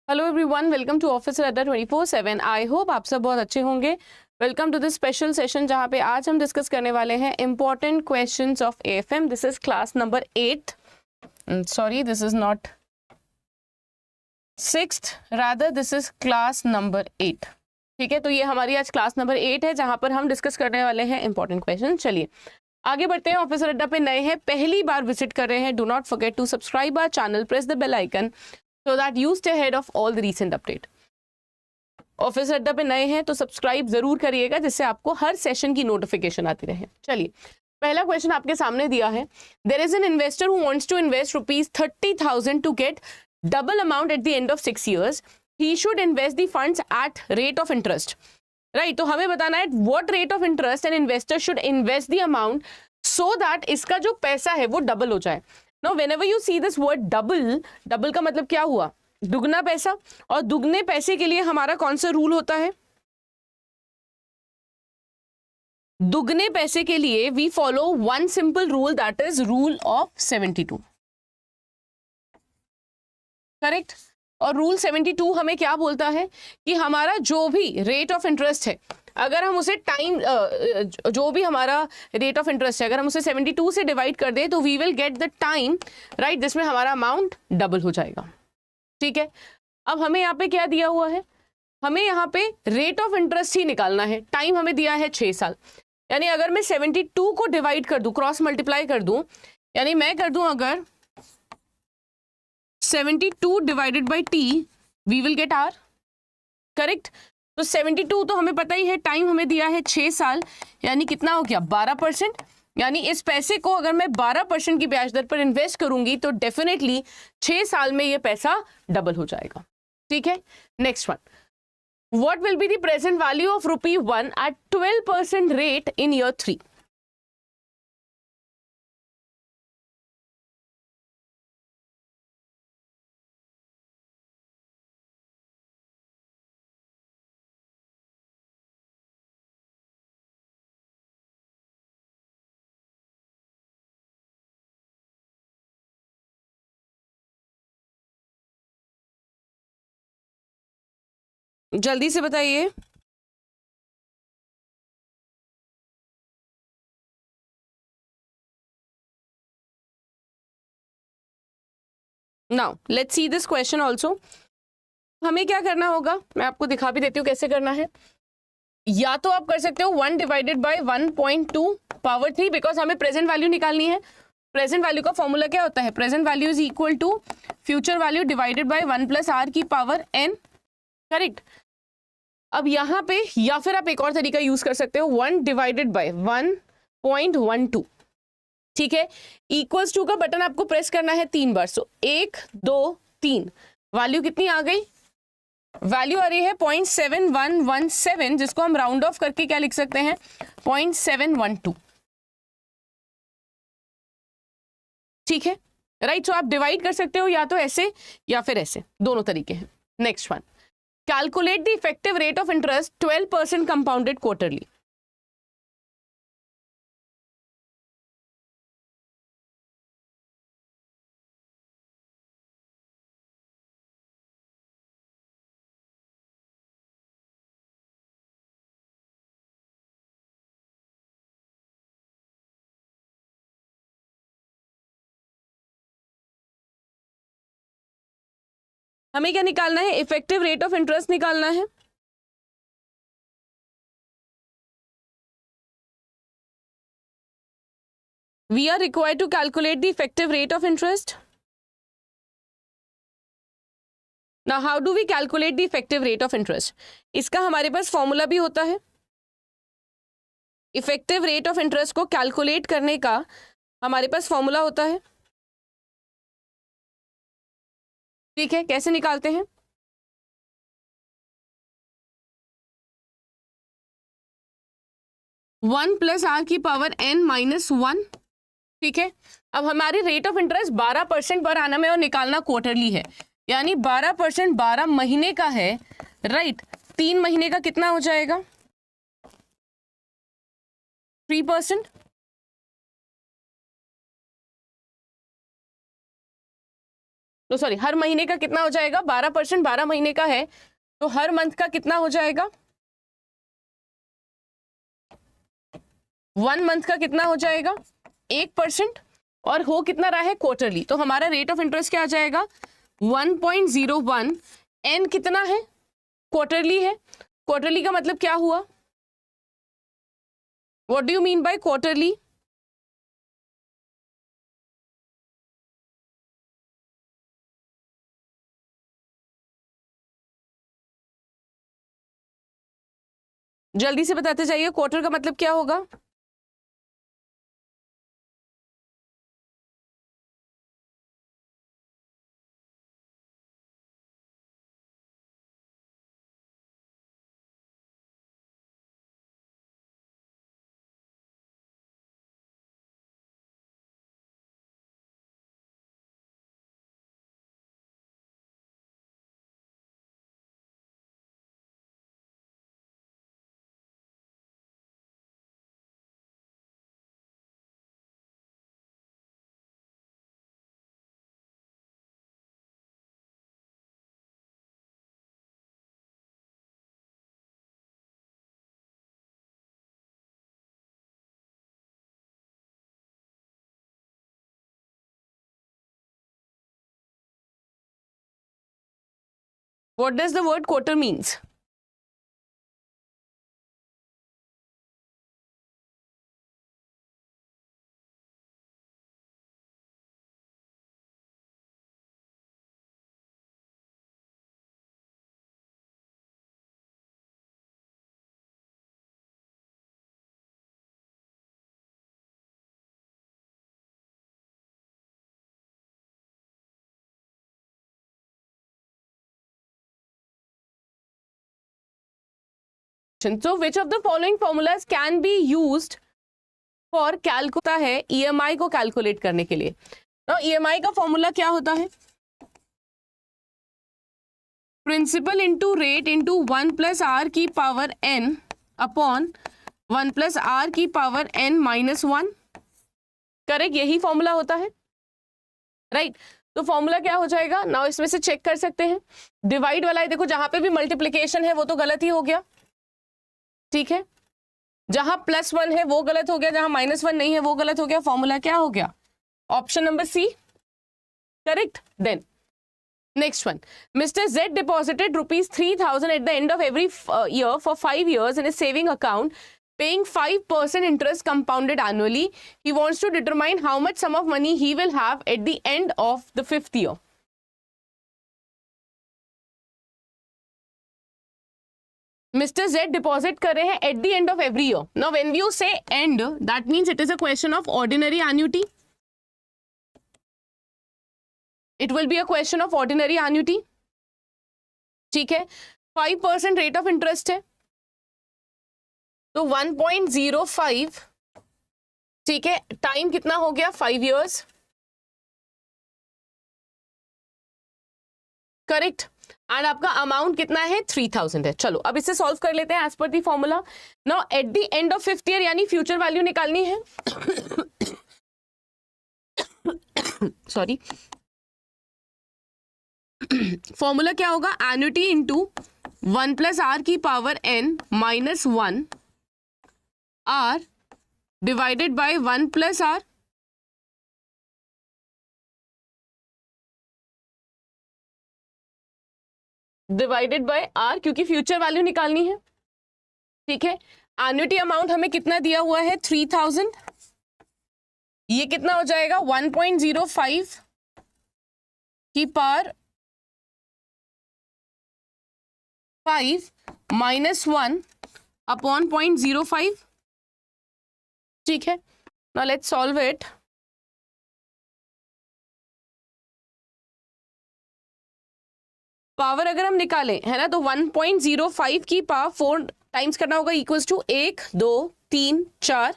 Hello everyone, welcome to officer Adda 24/7। I hope आप सब बहुत अच्छे होंगे। Welcome to this special session जहाँ पे आज हम डिस्कस करने वाले हैं important questions of AFM. This is class number 8, sorry this is not 6th, rather this is class number 8। ठीक है, तो ये हमारी आज क्लास नंबर 8 है जहाँ पर हम डिस्कस करने वाले हैं इंपॉर्टेंट क्वेश्चन। चलिए आगे बढ़ते हैं। ऑफिसर अड्डा पे नए हैं, पहली बार विजिट कर रहे हैं, do not forget to subscribe our channel, press the bell icon so that you stay ahead of all the recent update। Office अड्डा पे नए हैं तो सब्सक्राइब जरूर करिएगा जिससे आपको हर सेशन की नोटिफिकेशन आती रहे। चलिए पहला क्वेश्चन आपके सामने दिया है, there is an investor who wants to invest ₹30,000 to get double amount at the end of 6 years। He should invest the funds at rate of interest, right. तो हमें बताना है what rate of interest an investor should invest the amount so that इसका जो पैसा है वो double हो जाए। Now, whenever you see this word double का मतलब क्या हुआ? दुगना पैसा। और दुगने पैसे के लिए हमारा कौन सा रूल होता है? दुगने पैसे के लिए we follow one simple rule, that is rule of 72, correct. और रूल 72 हमें क्या बोलता है कि हमारा जो भी रेट ऑफ इंटरेस्ट है, अगर हम उसे टाइम जो भी हमारा रेट ऑफ इंटरेस्ट है अगर हम उसे 72 से डिवाइड कर दें तो we will get the time, right, जिसमें हमारा अमाउंट डबल हो जाएगा। ठीक है, अब हमें यहाँ पे क्या दिया हुआ है? हमें यहाँ पे रेट ऑफ इंटरेस्ट ही निकालना है। टाइम हमें दिया है 6 साल, यानी अगर मैं 72 को डिवाइड कर दूं, क्रॉस मल्टीप्लाई कर दूं, यानी मैं कर दूं अगर 72 divided by T, we will get R, correct. तो 72 तो हमें पता ही है, टाइम हमें दिया है 6 साल, यानी कितना हो गया 12%। यानी इस पैसे को अगर मैं 12% की ब्याज दर पर इन्वेस्ट करूंगी तो डेफिनेटली 6 साल में ये पैसा डबल हो जाएगा। ठीक है, next one, what will be the present value of ₹1 at 12% rate in year 3? जल्दी से बताइए। Now let's see this question also. हमें क्या करना होगा, मैं आपको दिखा भी देती हूँ कैसे करना है। या तो आप कर सकते हो 1 डिवाइडेड बाई 1.2 पावर 3, बिकॉज हमें प्रेजेंट वैल्यू निकालनी है। प्रेजेंट वैल्यू का फॉर्मूला क्या होता है? Present value is equal to future value divided by 1 plus are की पावर n, करेक्ट। अब यहाँ पे या फिर आप एक और तरीका यूज कर सकते हो, 1 डिवाइडेड बाय 1.12, ठीक है। इक्वल्स टू का बटन आपको प्रेस करना है 3 बार। सो 1 2 3, वैल्यू कितनी आ गई? वैल्यू आ रही है 0.7117, जिसको हम राउंड ऑफ करके क्या लिख सकते हैं? 0.712। ठीक है, राइट। सो आप डिवाइड कर सकते हो या तो ऐसे या फिर ऐसे, दोनों तरीके हैं। Next one, calculate the effective rate of interest 12% compounded quarterly. हमें क्या निकालना है? इफेक्टिव रेट ऑफ इंटरेस्ट निकालना है। We are required to calculate the effective rate of interest. Now how do we calculate the effective rate of interest? इसका हमारे पास formula भी होता है। इफेक्टिव रेट ऑफ इंटरेस्ट को कैलकुलेट करने का हमारे पास फॉर्मूला होता है। ठीक है, कैसे निकालते हैं? वन प्लस आर की पावर n-1, ठीक है। अब हमारी रेट ऑफ इंटरेस्ट 12% पर आना में और निकालना क्वार्टरली है, यानी 12% 12 महीने का है, राइट। 3 महीने का कितना हो जाएगा? 3%। तो सॉरी, हर महीने का कितना हो जाएगा, 12%, 12 महीने का है तो हर मंथ का कितना हो जाएगा, 1 मंथ का कितना हो जाएगा, 1%, और हो कितना रहा है, क्वार्टरली। तो हमारा रेट ऑफ इंटरेस्ट क्या आ जाएगा, 1.01। एन कितना है, क्वार्टरली है। क्वार्टरली का मतलब क्या हुआ, what do you mean by quarterly, जल्दी से बताते जाइए, क्वार्टर का मतलब क्या होगा, what does the word quarter means, so which of the following formulas can be used for calculate है EMI को कैलकुलेट करने के लिए। now EMI का फॉर्मूला क्या होता है, principal into rate into 1 plus are की power n upon 1 plus are की पावर n माइनस 1, करेक्ट, यही फॉर्मूला होता है, राइट। तो फॉर्मूला क्या हो जाएगा, नाउ इसमें से चेक कर सकते हैं, डिवाइड वाला है, देखो जहां पे भी मल्टीप्लीकेशन है वो तो गलत ही हो गया, ठीक है, जहां +1 है वो गलत हो गया, जहां -1 नहीं है वो गलत हो गया, फॉर्मूला क्या हो गया, option number C, correct. Then next one, mister Z deposited ₹3,000 at the end of every year for 5 years in a saving account paying 5% interest compounded annually. He wants to determine how much sum of money he will have at the end of the 5th year. Mr. Z deposit कर रहे हैं at the end of every year. Now when you say end, that means it is a question of ordinary annuity. It will be a question of ordinary annuity. ठीक है, 5% rate of interest है, तो 1.05, ठीक है, time कितना हो गया, 5 years, correct, and आपका अमाउंट कितना है, 3,000 है। चलो अब इसे सॉल्व कर लेते हैं as per the formula. Now at the end of 5th year यानी फ्यूचर वैल्यू निकालनी है, सॉरी, फॉर्मूला क्या होगा, एन्युटी इंटू 1 प्लस आर की power n minus 1 R divided by 1 plus R, divided by R, क्योंकि फ्यूचर वैल्यू निकालनी है, ठीक है। एन्युटी अमाउंट हमें कितना दिया हुआ है, 3,000, ये कितना हो जाएगा, 1.05 की पावर 5 माइनस 1 अपॉन 0.05, ठीक है। Now let's solve it. Power अगर हम निकालें है ना, तो 1.05 की पावर 4 टाइम्स करना होगा, इक्वल्स टू 1 2 3 4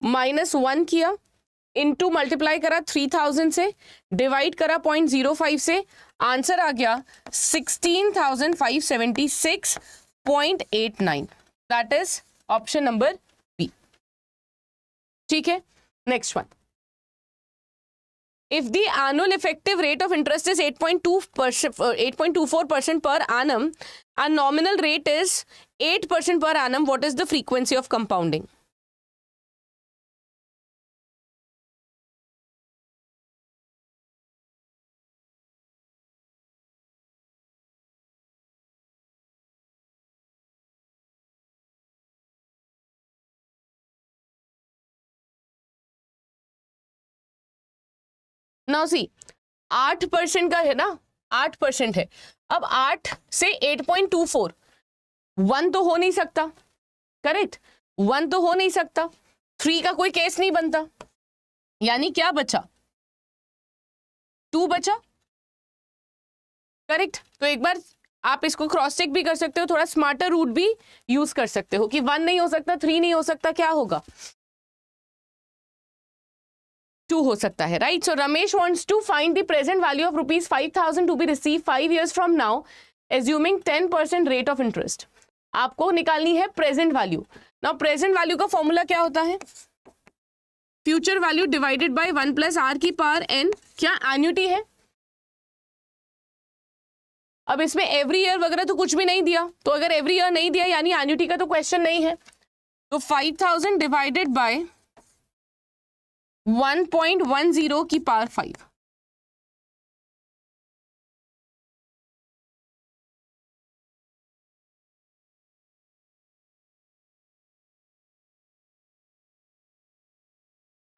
माइनस 1 किया, इनटू मल्टीप्लाई करा 3,000 से, डिवाइड करा 0.05 से, आंसर आ गया 16,576.89, that is option number B, ठीक है। Next one, if the annual effective rate of interest is 8.24% per annum and nominal rate is 8% per annum, what is the frequency of compounding? Now see, 8% का है ना, 8% है. अब 8 से 8.24, 1 तो हो नहीं सकता, करेक्ट, 1 तो हो नहीं सकता, 3 का कोई केस नहीं बनता, यानी क्या बचा, 2 बचा, करेक्ट. तो एक बार आप इसको क्रॉस चेक भी कर सकते हो, थोड़ा स्मार्टर रूट भी यूज कर सकते हो कि 1 नहीं हो सकता, 3 नहीं हो सकता, क्या होगा, 2 हो सकता है, right. So Ramesh wants to find the present value of ₹5,000 to be receive 5 years from now assuming 10% rate of interest. आपको निकालनी है present value. Now present value का फॉर्मूला क्या होता है, future value divided by 1 + r⁴n. क्या एन्युटी है. अब इसमें एवरी ईयर वगैरह तो कुछ भी नहीं दिया, तो अगर एवरी ईयर नहीं दिया यानी एन्युटी का तो क्वेश्चन नहीं है. तो 5,000 डिवाइडेड बाय 1.10 की पावर 5.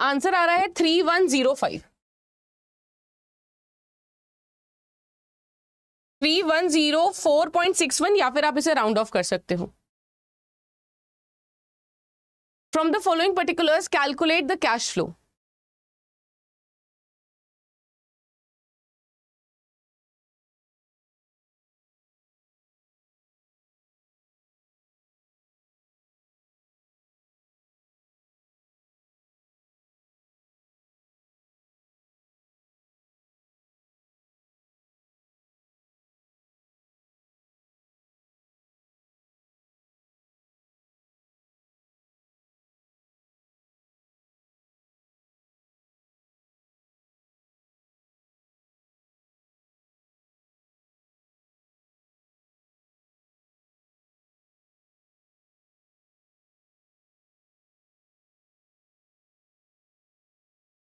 आंसर आ रहा है 3105. 3104.61 या फिर आप इसे राउंड ऑफ कर सकते हो. From the following particulars calculate the cash flow.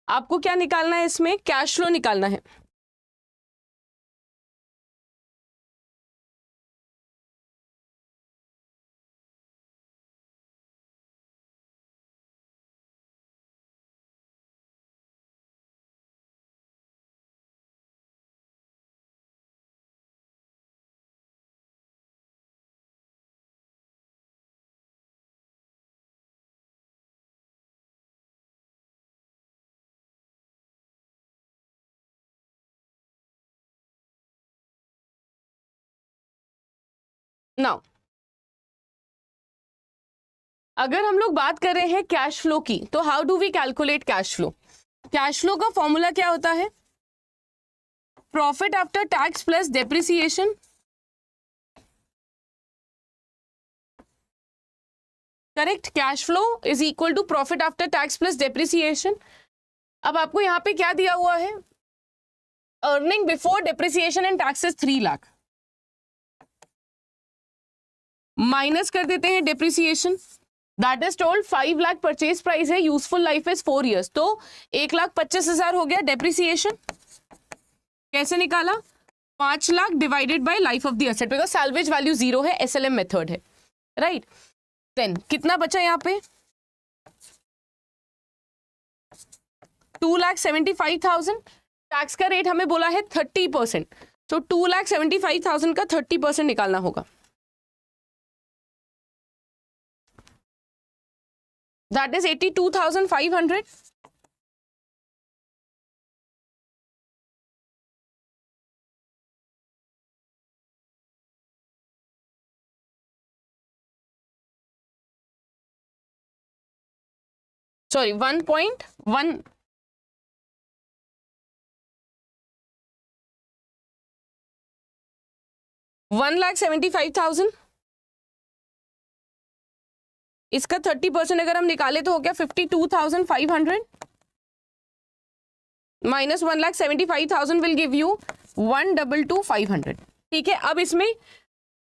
आपको क्या निकालना है, इसमें कैश फ्लो निकालना है. नाउ अगर हम लोग बात कर रहे हैं कैश फ्लो की, तो how do we calculate cash flow. Cash flow का फॉर्मूला क्या होता है, profit after tax plus depreciation. Correct, cash flow is equal to profit after tax plus depreciation. अब आपको यहां पे क्या दिया हुआ है, earning before depreciation and taxes 3 lakh, minus कर देते हैं depreciation. That is told 5 lakh purchase price है, यूजफुल लाइफ इज 4 years, तो 1,25,000 हो गया डेप्रिसिएशन. कैसे निकाला, 5 lakh divided bye life of the asset, because salvage value 0 है, SLM मेथड है, राइट. देन कितना बचा यहाँ पे, 2,75,000. टैक्स का रेट हमें बोला है 30%, तो 2,75,000 का 30% निकालना होगा. That is 82,500. Sorry, 1.1. $1,75,000. इसका 30% अगर हम निकाले तो हो गया 52,500. Minus 1,75,000 will give you 1,22,500। ठीक है, अब इसमें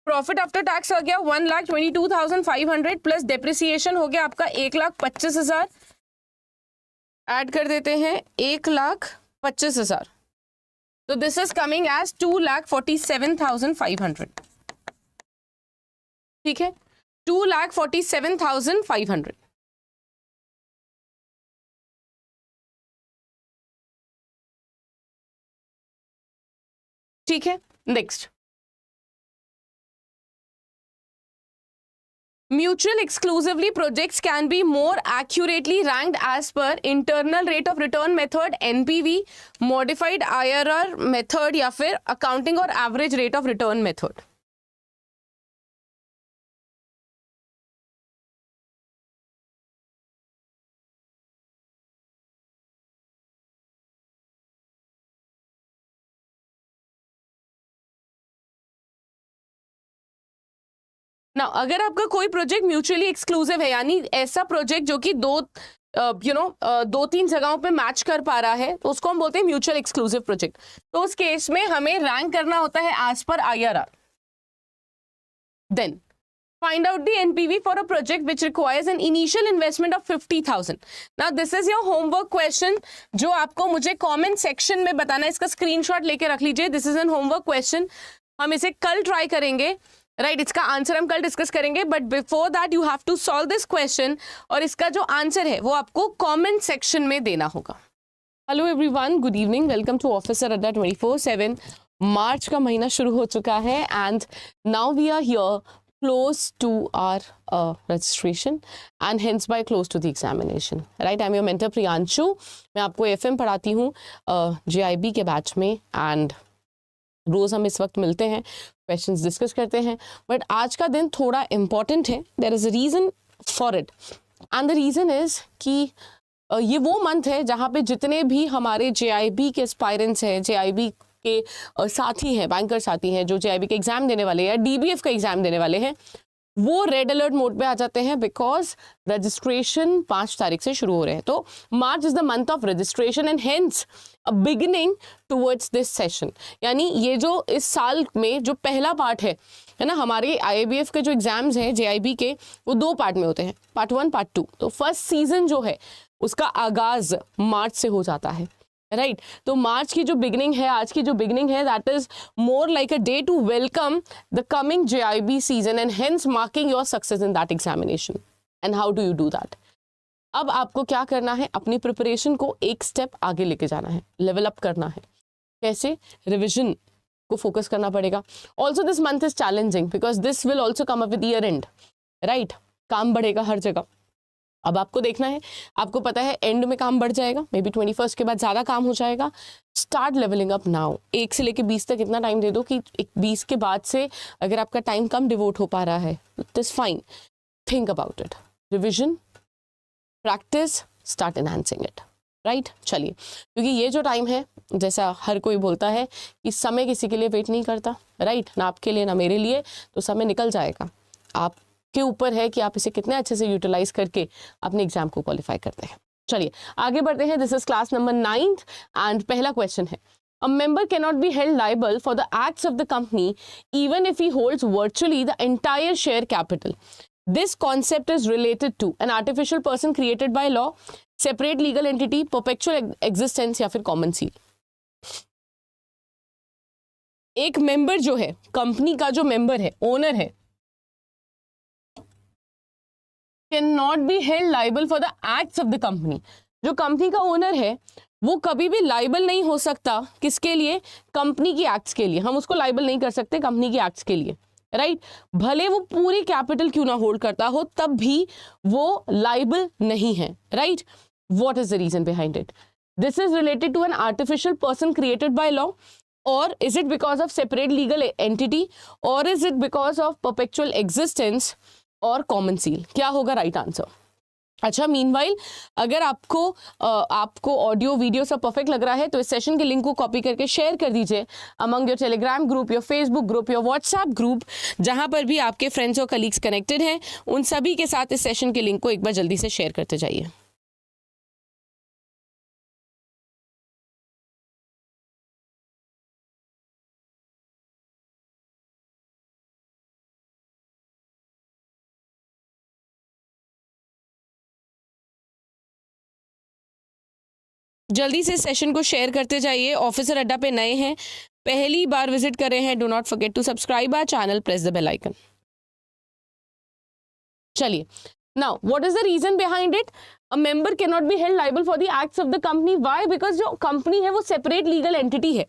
प्रॉफिट आफ्टर टैक्स आ गया 1,22,500 प्लस डेप्रिसिएशन हो गया आपका 1,25,000। ऐड कर देते हैं 1,25,000, तो दिस इज कमिंग एज 2,47,500। ठीक है, 2,47,500। ठीक है, next, mutual exclusively projects can be more accurately ranked as per internal rate of return method NPV, modified IRR method या फिर accounting और average rate of return method। ना अगर आपका कोई प्रोजेक्ट म्यूचुअली एक्सक्लूसिव है, यानी ऐसा प्रोजेक्ट जो कि दो तीन जगहों पे मैच कर पा रहा है, तो उसको हम बोलते हैं म्यूचुअल एक्सक्लूसिव प्रोजेक्ट। तो उस केस में हमें रैंक करना होता है as per IRR। Then find out the NPV for a project which requires an initial investment of 50,000। Now this is your homework question जो आपको मुझे comment section में बताना है। इसका स्क्रीनशॉट लेके रख लीजिए। This is an homework question, हम इसे कल ट्राई करेंगे, राइट इसका आंसर हम कल डिस्कस करेंगे, but before that you have to solve this question और इसका जो आंसर है वो आपको कमेंट सेक्शन में देना होगा। Hello everyone, good evening, welcome to officer Adda 24/7। March का महीना शुरू हो चुका है and now we are here close to our registration and hence by close to the examination, right? I'm your mentor Priyanshu। मैं आपको FM पढ़ाती हूँ JIB के बैच में एंड रोज हम इस वक्त मिलते हैं, क्वेश्चंस डिस्कस करते हैं, बट आज का दिन थोड़ा इम्पॉर्टेंट है। There is a reason for it and the reason is कि ये वो मंथ है जहाँ पे जितने भी हमारे JIB के एस्पायरेंट्स हैं, JIB के साथी हैं, बैंकर साथी हैं जो JIB के एग्जाम देने वाले हैं, DBF का एग्जाम देने वाले हैं, वो रेड अलर्ट मोड पे आ जाते हैं बिकॉज रजिस्ट्रेशन 5 तारीख से शुरू हो रहे हैं। तो March is the month of registration and hence a beginning towards this session. यानी ये जो इस साल में जो पहला पार्ट है ना, हमारे IABF के जो एग्जाम्स हैं JIB के, वो 2 पार्ट में होते हैं, पार्ट 1 पार्ट 2। तो फर्स्ट सीजन जो है उसका आगाज मार्च से हो जाता है, राइट तो मार्च की जो बिगनिंग है, आज की जो बिगनिंग है, that is more like a day to welcome the coming JIB season and hence marking your success in that examination. And how do you do that? अब आपको क्या करना है, अपनी प्रिपरेशन को एक स्टेप आगे लेके जाना है, लेवल अप करना है। कैसे? रिविजन को फोकस करना पड़ेगा। Also this month is challenging because this will also come up with year and, right काम बढ़ेगा हर जगह। अब आपको देखना है, आपको पता है एंड में काम बढ़ जाएगा, मे बी 21 के बाद ज़्यादा काम हो जाएगा। Start levelling up now. 1 से लेके 20 तक इतना टाइम दे दो कि 20 के बाद से अगर आपका टाइम कम डिवोट हो पा रहा है, this fine, think about it, revision, practice, start enhancing it, right. चलिए, क्योंकि ये जो टाइम है, जैसा हर कोई बोलता है कि समय किसी के लिए वेट नहीं करता, राइट ना आपके लिए ना मेरे लिए, तो समय निकल जाएगा। आप के ऊपर है कि आप इसे कितने अच्छे से यूटिलाइज करके अपने एग्जाम को क्वालिफाई करते हैं। चलिए आगे बढ़ते हैं। This is class number 9 and पहला क्वेश्चन है, a member can not be held liable for the acts of the company even if he holds virtually the entire share capital. This concept is related to an artificial person created by law, separate legal entity, perpetual existence या फिर common seal. एक member जो है, company का जो member है, owner है, can not be held liable for the acts of the company. जो कंपनी का ओनर है वो कभी भी लाइबल नहीं हो सकता, किसके लिए? कंपनी की एक्ट्स के लिए। हम उसको लाइबल नहीं कर सकते कंपनी की एक्ट्स के लिए, राइट भले वो पूरी कैपिटल क्यों ना होल्ड करता हो, तब भी वो लाइबल नहीं है, right. What is the reason behind it? This is related to an artificial person created by law, और is it because of separate legal entity, और is it because of perpetual existence और common seal? क्या होगा right answer? अच्छा, meanwhile अगर आपको audio video सब perfect लग रहा है तो इस सेशन के लिंक को कॉपी करके शेयर कर दीजिए among your Telegram group, your Facebook group, your WhatsApp group, जहां पर भी आपके फ्रेंड्स और कलीग्स कनेक्टेड हैं, उन सभी के साथ इस सेशन के लिंक को एक बार जल्दी से शेयर करते जाइए। जल्दी से सेशन को शेयर करते जाइए। ऑफिसर अड्डा पे नए हैं, पहली बार विजिट कर रहे हैं, do not forget to subscribe our channel, press the bell icon. चलिए, now what is the reason behind it? A member can not be held liable for the acts of the company. Why? Because जो company है वो separate legal entity है,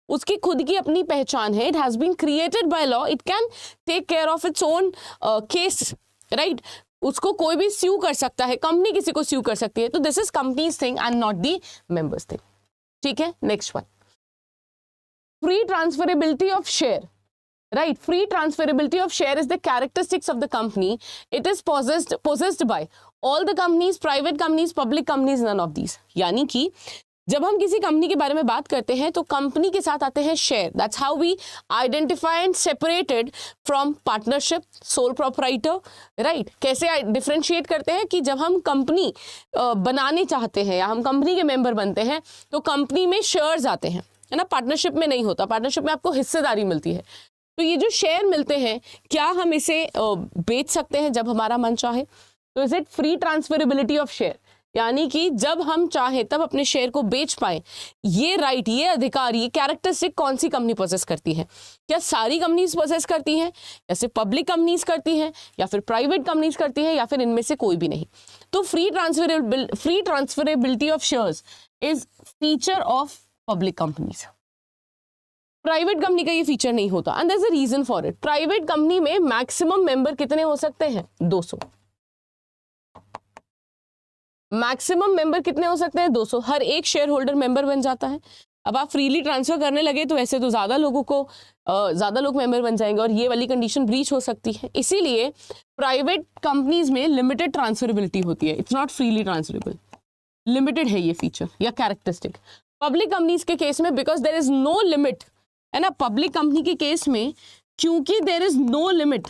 उसकी खुद की अपनी पहचान है। It has been created by law, it can take care of its own case, right? उसको कोई भी स्यू कर सकता है, कंपनी किसी को स्यू कर सकती है। तो this is companies thing and not the members thing. ठीक है, next one, free transferability of share, right? Free transferability of share is the characteristics of the company. It is possessed by all the companies, private companies, public companies, none of these. यानी कि जब हम किसी company के बारे में बात करते हैं तो कंपनी के साथ आते हैं share. That's how we identify and separated from partnership, sole proprietor, right? कैसे डिफ्रेंशिएट करते हैं कि जब हम कंपनी बनाने चाहते हैं या हम कंपनी के मेंबर बनते हैं तो कंपनी में शेयर्स आते हैं, है ना? पार्टनरशिप में नहीं होता। पार्टनरशिप में आपको हिस्सेदारी मिलती है। तो ये जो शेयर मिलते हैं, क्या हम इसे बेच सकते हैं जब हमारा मन चाहे? तो is it free transferability of share, यानी कि जब हम चाहे तब अपने शेयर को बेच पाए। ये राइट, ये अधिकार, ये कैरेक्टरिस्टिक कौन सी कंपनी पोसेस करती है? क्या सारी कंपनीज पोसेस करती हैं, या सिर्फ पब्लिक कंपनीज करती हैं, या फिर प्राइवेट कंपनीज करती हैं, या फिर इनमें से कोई भी नहीं? तो free transferability of shares is feature of public companies. Private company का ये फीचर नहीं होता, and there is a reason for it. Private company में मैक्सिमम मेंबर कितने हो सकते हैं? 200। मैक्सिमम मेंबर कितने हो सकते हैं? 200। हर एक शेयर होल्डर मेंबर बन जाता है। अब आप फ्रीली ट्रांसफर करने लगे तो ऐसे तो ज्यादा लोग मेंबर बन जाएंगे और ये वाली कंडीशन ब्रीच हो सकती है। इसीलिए प्राइवेट कंपनीज में लिमिटेड ट्रांसफरेबिलिटी होती है, it's not freely transferable, limited है ये फीचर या कैरेक्टरिस्टिक। पब्लिक कंपनीज के केस में because there is no limit, है ना? पब्लिक कंपनी के केस में क्योंकि there is no limit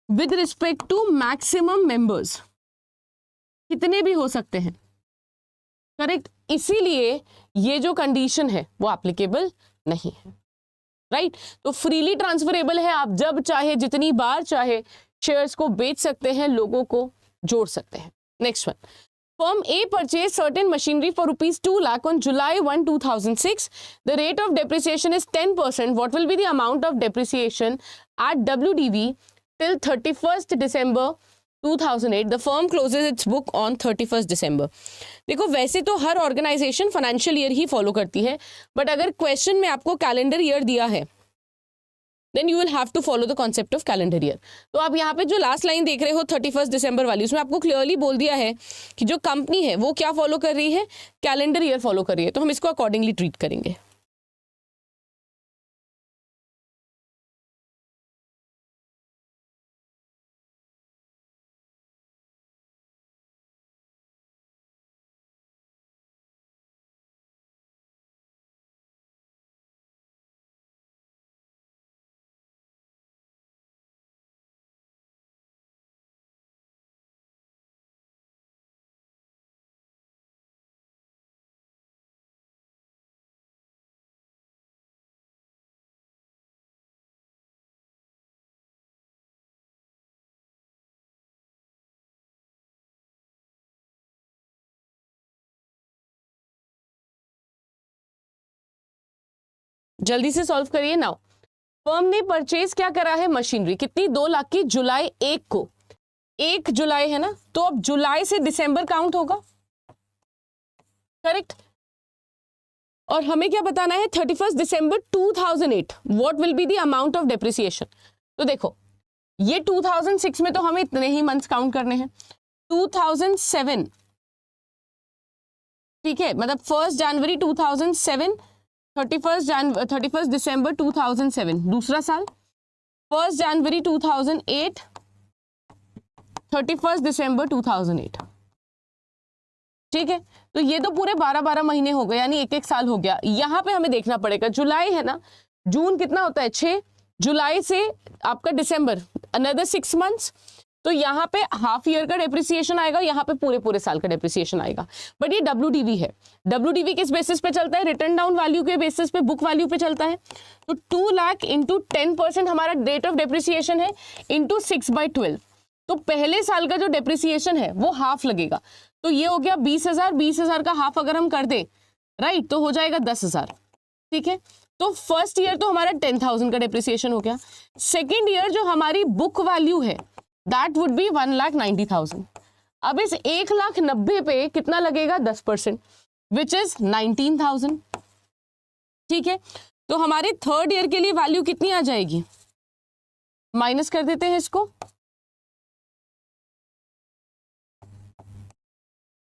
with respect to maximum members, कितने भी हो सकते हैं, करेक्ट? इसीलिए ये जो कंडीशन है वो एप्लीकेबल नहीं है, राइट? तो फ्रीली ट्रांसफरेबल है, आप जब चाहे जितनी बार चाहे शेयर्स को बेच सकते हैं, लोगों को जोड़ सकते हैं। Next one, Firm A purchased certain machinery for rupees 2 lakh on July 1, 2006. The rate of depreciation is 10%. What will be the amount of depreciation at WDV till 31st December 2008? The firm closes its book on 31st December. देखो, वैसे तो हर organisation financial year ही follow करती है, but अगर question में आपको calendar year दिया है then you will have to follow the concept of calendar year. तो आप यहाँ पे जो लास्ट लाइन देख रहे हो 31 दिसंबर वाली, उसमें आपको क्लियरली बोल दिया है कि जो कंपनी है वो क्या फॉलो कर रही है? कैलेंडर ईयर फॉलो कर रही है, तो हम इसको अकॉर्डिंगली ट्रीट करेंगे। जल्दी से सॉल्व करिए। नाउ, फर्म ने परचेज क्या करा है? मशीनरी। कितनी? 2 लाख की। जुलाई 1 को, 1 जुलाई है ना, तो अब जुलाई से दिसंबर काउंट होगा, करेक्ट? और हमें क्या बताना है? 31 दिसंबर 2008 what will be the amount of depreciation. तो देखो, ये 2006 में तो हमें इतने ही मंथ्स काउंट करने हैं। 2007, ठीक है, मतलब 1 जनवरी 2007, 31 दिसंबर 2007 दूसरा साल, 1 जनवरी 2008, 31 दिसंबर 2008, ठीक है? तो ये तो पूरे 12-12 महीने हो गए, यानी एक साल हो गया। यहाँ पे हमें देखना पड़ेगा, जुलाई है ना, जून कितना होता है? 6, जुलाई से आपका दिसंबर, अनदर 6 मंथ्स, तो यहाँ पे हाफ ईयर का डेप्रिसिएशन आएगा, यहाँ पे पूरे साल का डेप्रिसिएशन आएगा। बट ये WDV है, WDV किस बेसिस पे चलता है? रिटर्न डाउन वैल्यू के बेसिस पे, बुक वैल्यू पे चलता है। तो 2 लाख इंटू 10% हमारा रेट ऑफ डेप्रिसिएशन है, इंटू 6/12, तो पहले साल का जो डेप्रिसिएशन है वो हाफ लगेगा। तो ये हो गया 20,000, 20,000 का हाफ अगर हम कर दें, राइट, तो हो जाएगा 10,000, ठीक है। तो फर्स्ट ईयर तो हमारा 10,000 का डेप्रिसिएशन हो गया। सेकेंड ईयर जो हमारी बुक वैल्यू है दैट वुड बी 1,90,000। अब इस 1,90,000 पे कितना लगेगा, 10%, विच इज 19,000, ठीक है। तो हमारे थर्ड ईयर के लिए वैल्यू कितनी आ जाएगी, माइनस कर देते हैं इसको,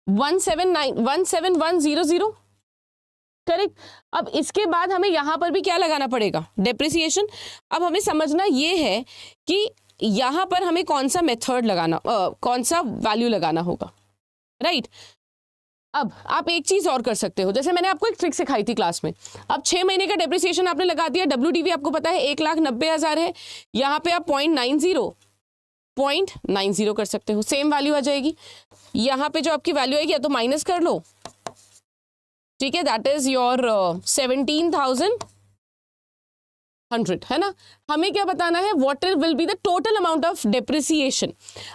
171,000, करेक्ट। अब इसके बाद हमें यहां पर भी क्या लगाना पड़ेगा, डेप्रिसिएशन। अब हमें समझना ये है कि यहां पर हमें कौन सा मेथड लगाना, कौन सा वैल्यू लगाना होगा, राइट। अब आप एक चीज और कर सकते हो, जैसे मैंने आपको एक ट्रिक सिखाई थी क्लास में। अब 6 महीने का डेप्रिसिएशन आपने लगा दिया, WDV आपको पता है 1,90,000 है, यहाँ पे आप 0.90 कर सकते हो, सेम वैल्यू आ जाएगी। यहाँ पे जो आपकी वैल्यू आएगी या तो माइनस कर लो, ठीक है, दैट इज योर 17,100, है ना। हमें क्या बताना है, what will be the total amount of depreciation.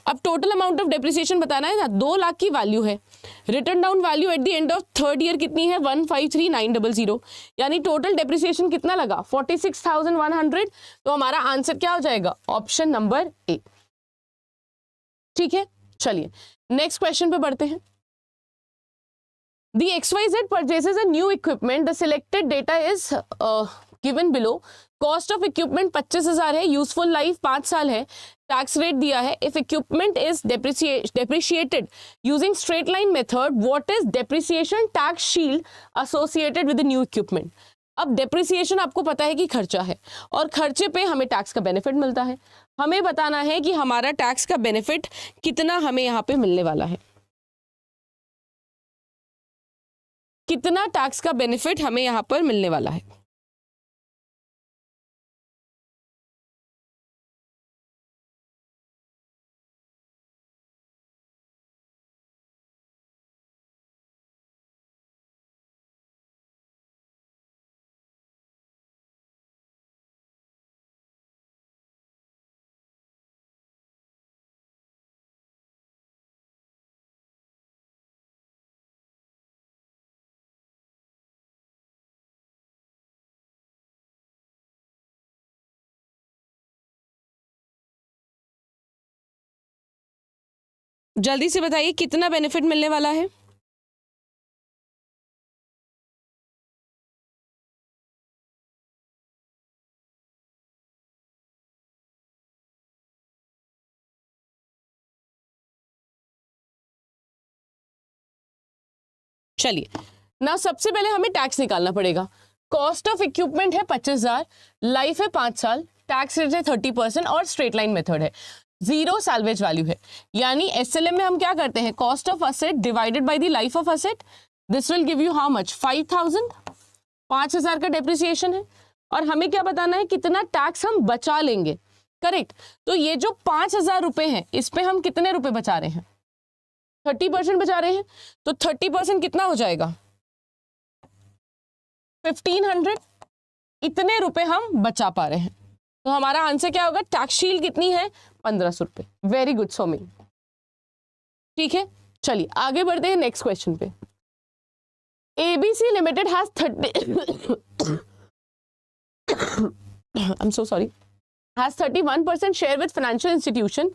अब टोटल अमाउंट ऑफ डेप्रिसिएशन बताना है ना, 2 लाख की वैल्यू है, return down value eight the end of third year कितनी है, 153,900, यानी टोटल डेप्रिसिएशन कितना लगा, 46,100। तो हमारा आंसर क्या हो जाएगा, ऑप्शन नंबर ए, ठीक है। चलिए नेक्स्ट क्वेश्चन पे बढ़ते हैं। The XYZ purchases a new equipment. The selected data is given below. Cost of equipment 25,000 है, यूजफुल लाइफ 5 साल है, टैक्स रेट दिया है। If equipment is depreciated using straight line method, what is depreciation tax shield associated with the new equipment? अब depreciation आपको पता है कि खर्चा है, और खर्चे पे हमें टैक्स का बेनिफिट मिलता है। हमें बताना है कि हमारा टैक्स का बेनिफिट कितना हमें यहाँ पे मिलने वाला है, कितना टैक्स का बेनिफिट हमें यहां पर मिलने वाला है। जल्दी से बताइए कितना बेनिफिट मिलने वाला है। चलिए ना, सबसे पहले हमें टैक्स निकालना पड़ेगा। कॉस्ट ऑफ इक्विपमेंट है 25,000, लाइफ है 5 साल, टैक्स रेट है 30% और स्ट्रेट लाइन मेथड है, 0 सैल्वेज वैल्यू है। यानी SLM में हम क्या करते हैं, cost of asset divided by the life of asset, this will give you how much, 5,000, 5,000 का डेप्रिसिएशन है, और हमें क्या बताना है, कितना टैक्स हम बचा लेंगे, करेक्ट। तो ये जो 5,000 रुपए हैं, इस पे हम कितने रुपए बचा रहे हैं, 30% बचा रहे हैं। तो 30% कितना हो जाएगा, 1,500, इतने रुपए हम बचा पा रहे हैं। तो हमारा आंसर क्या होगा, टैक्स शील्ड कितनी है, 1,500 रुपए। वेरी गुड सोमी, ठीक है। चलिए आगे बढ़ते हैं नेक्स्ट क्वेश्चन पे। ABC limited has 31% share with financial institution,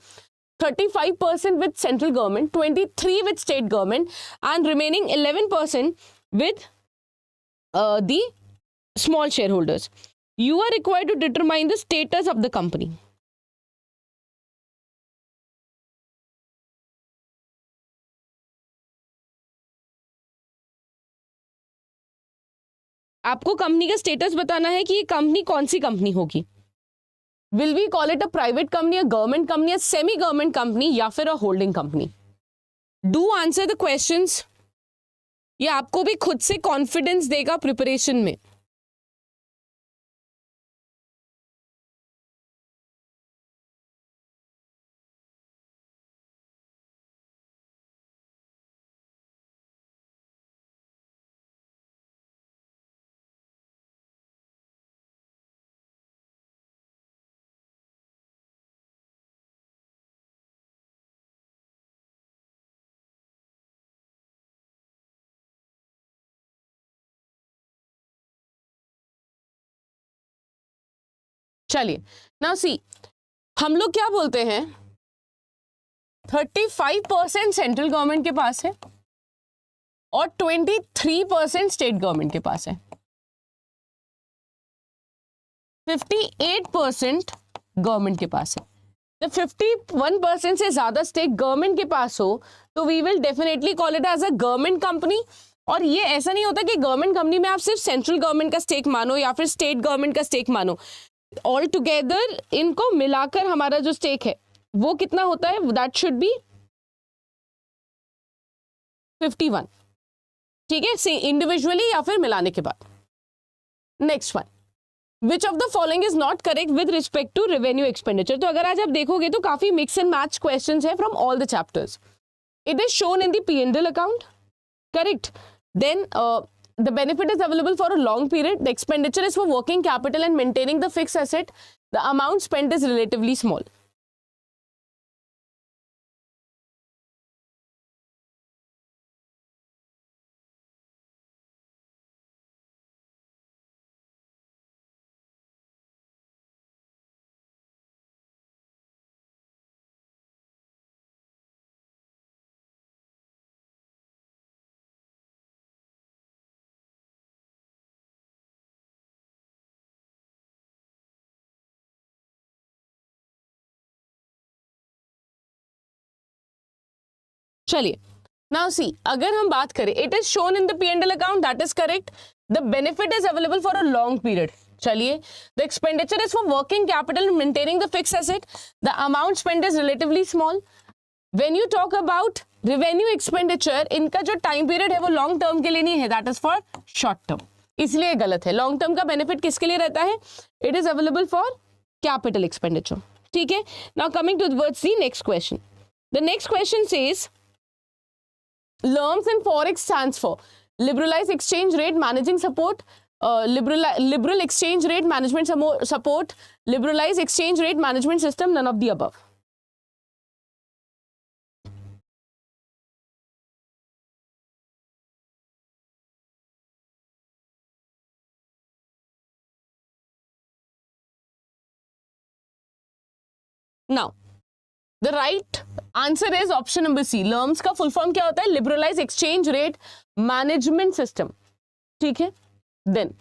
35% with central government, 23% with state government, and remaining 11% with the small shareholders. You are required to determine the status of the company. आपको company का status बताना है कि ये company कौन सी company होगी। Will we call it a private company, a government company, a semi government company, या फिर a holding company. Do answer the questions. ये आपको भी खुद से कॉन्फिडेंस देगा प्रिपरेशन में। चलिए नाउ सी, हम लोग क्या बोलते हैं, 35% सेंट्रल गवर्नमेंट के पास है और 23% स्टेट गवर्नमेंट के पास है, 58% गवर्नमेंट के पास है। जब 51% से ज्यादा स्टेट गवर्नमेंट के पास हो तो we will definitely call it as a government company. और ये ऐसा नहीं होता कि गवर्नमेंट कंपनी में आप सिर्फ सेंट्रल गवर्नमेंट का स्टेक मानो या फिर स्टेट गवर्नमेंट का स्टेक मानो, ऑल टुगेदर इनको मिलाकर हमारा जो स्टेक है वो कितना होता है, दैट शुड बी 51, ठीक है, इंडिविजुअली या फिर मिलाने के बाद। Next one, which of the following is not correct with respect to revenue expenditure. तो अगर आज आप देखोगे तो काफी मिक्स एंड मैच क्वेश्चंस है from all the chapters. It is shown in the P&L account, correct, then the benefit is available for a long period, the expenditure is for working capital and maintaining the fixed asset, the amount spent is relatively small. चलिए now see, अगर हम बात करें, it is shown in the P&L account, that is correct, the benefit is available for a long period. चलिए, the expenditure is for working capital maintaining the fix asset, the amount spend is relatively small. When you talk about revenue expenditure, इनका जो time period है वो long term के लिए नहीं है, that is for short term, इसलिए गलत है। लॉन्ग टर्म का बेनिफिट किसके लिए रहता है, it is available for capital expenditure, ठीक है। Now coming towards the next question, the next question says Lerms and forex stands for liberalized exchange rate managing support, liberal exchange rate management support, liberalized exchange rate management system, none of the above. Now the right answer is option number c, LERMS का full form क्या होता है, liberalise exchange rate management system, ठीक है। Then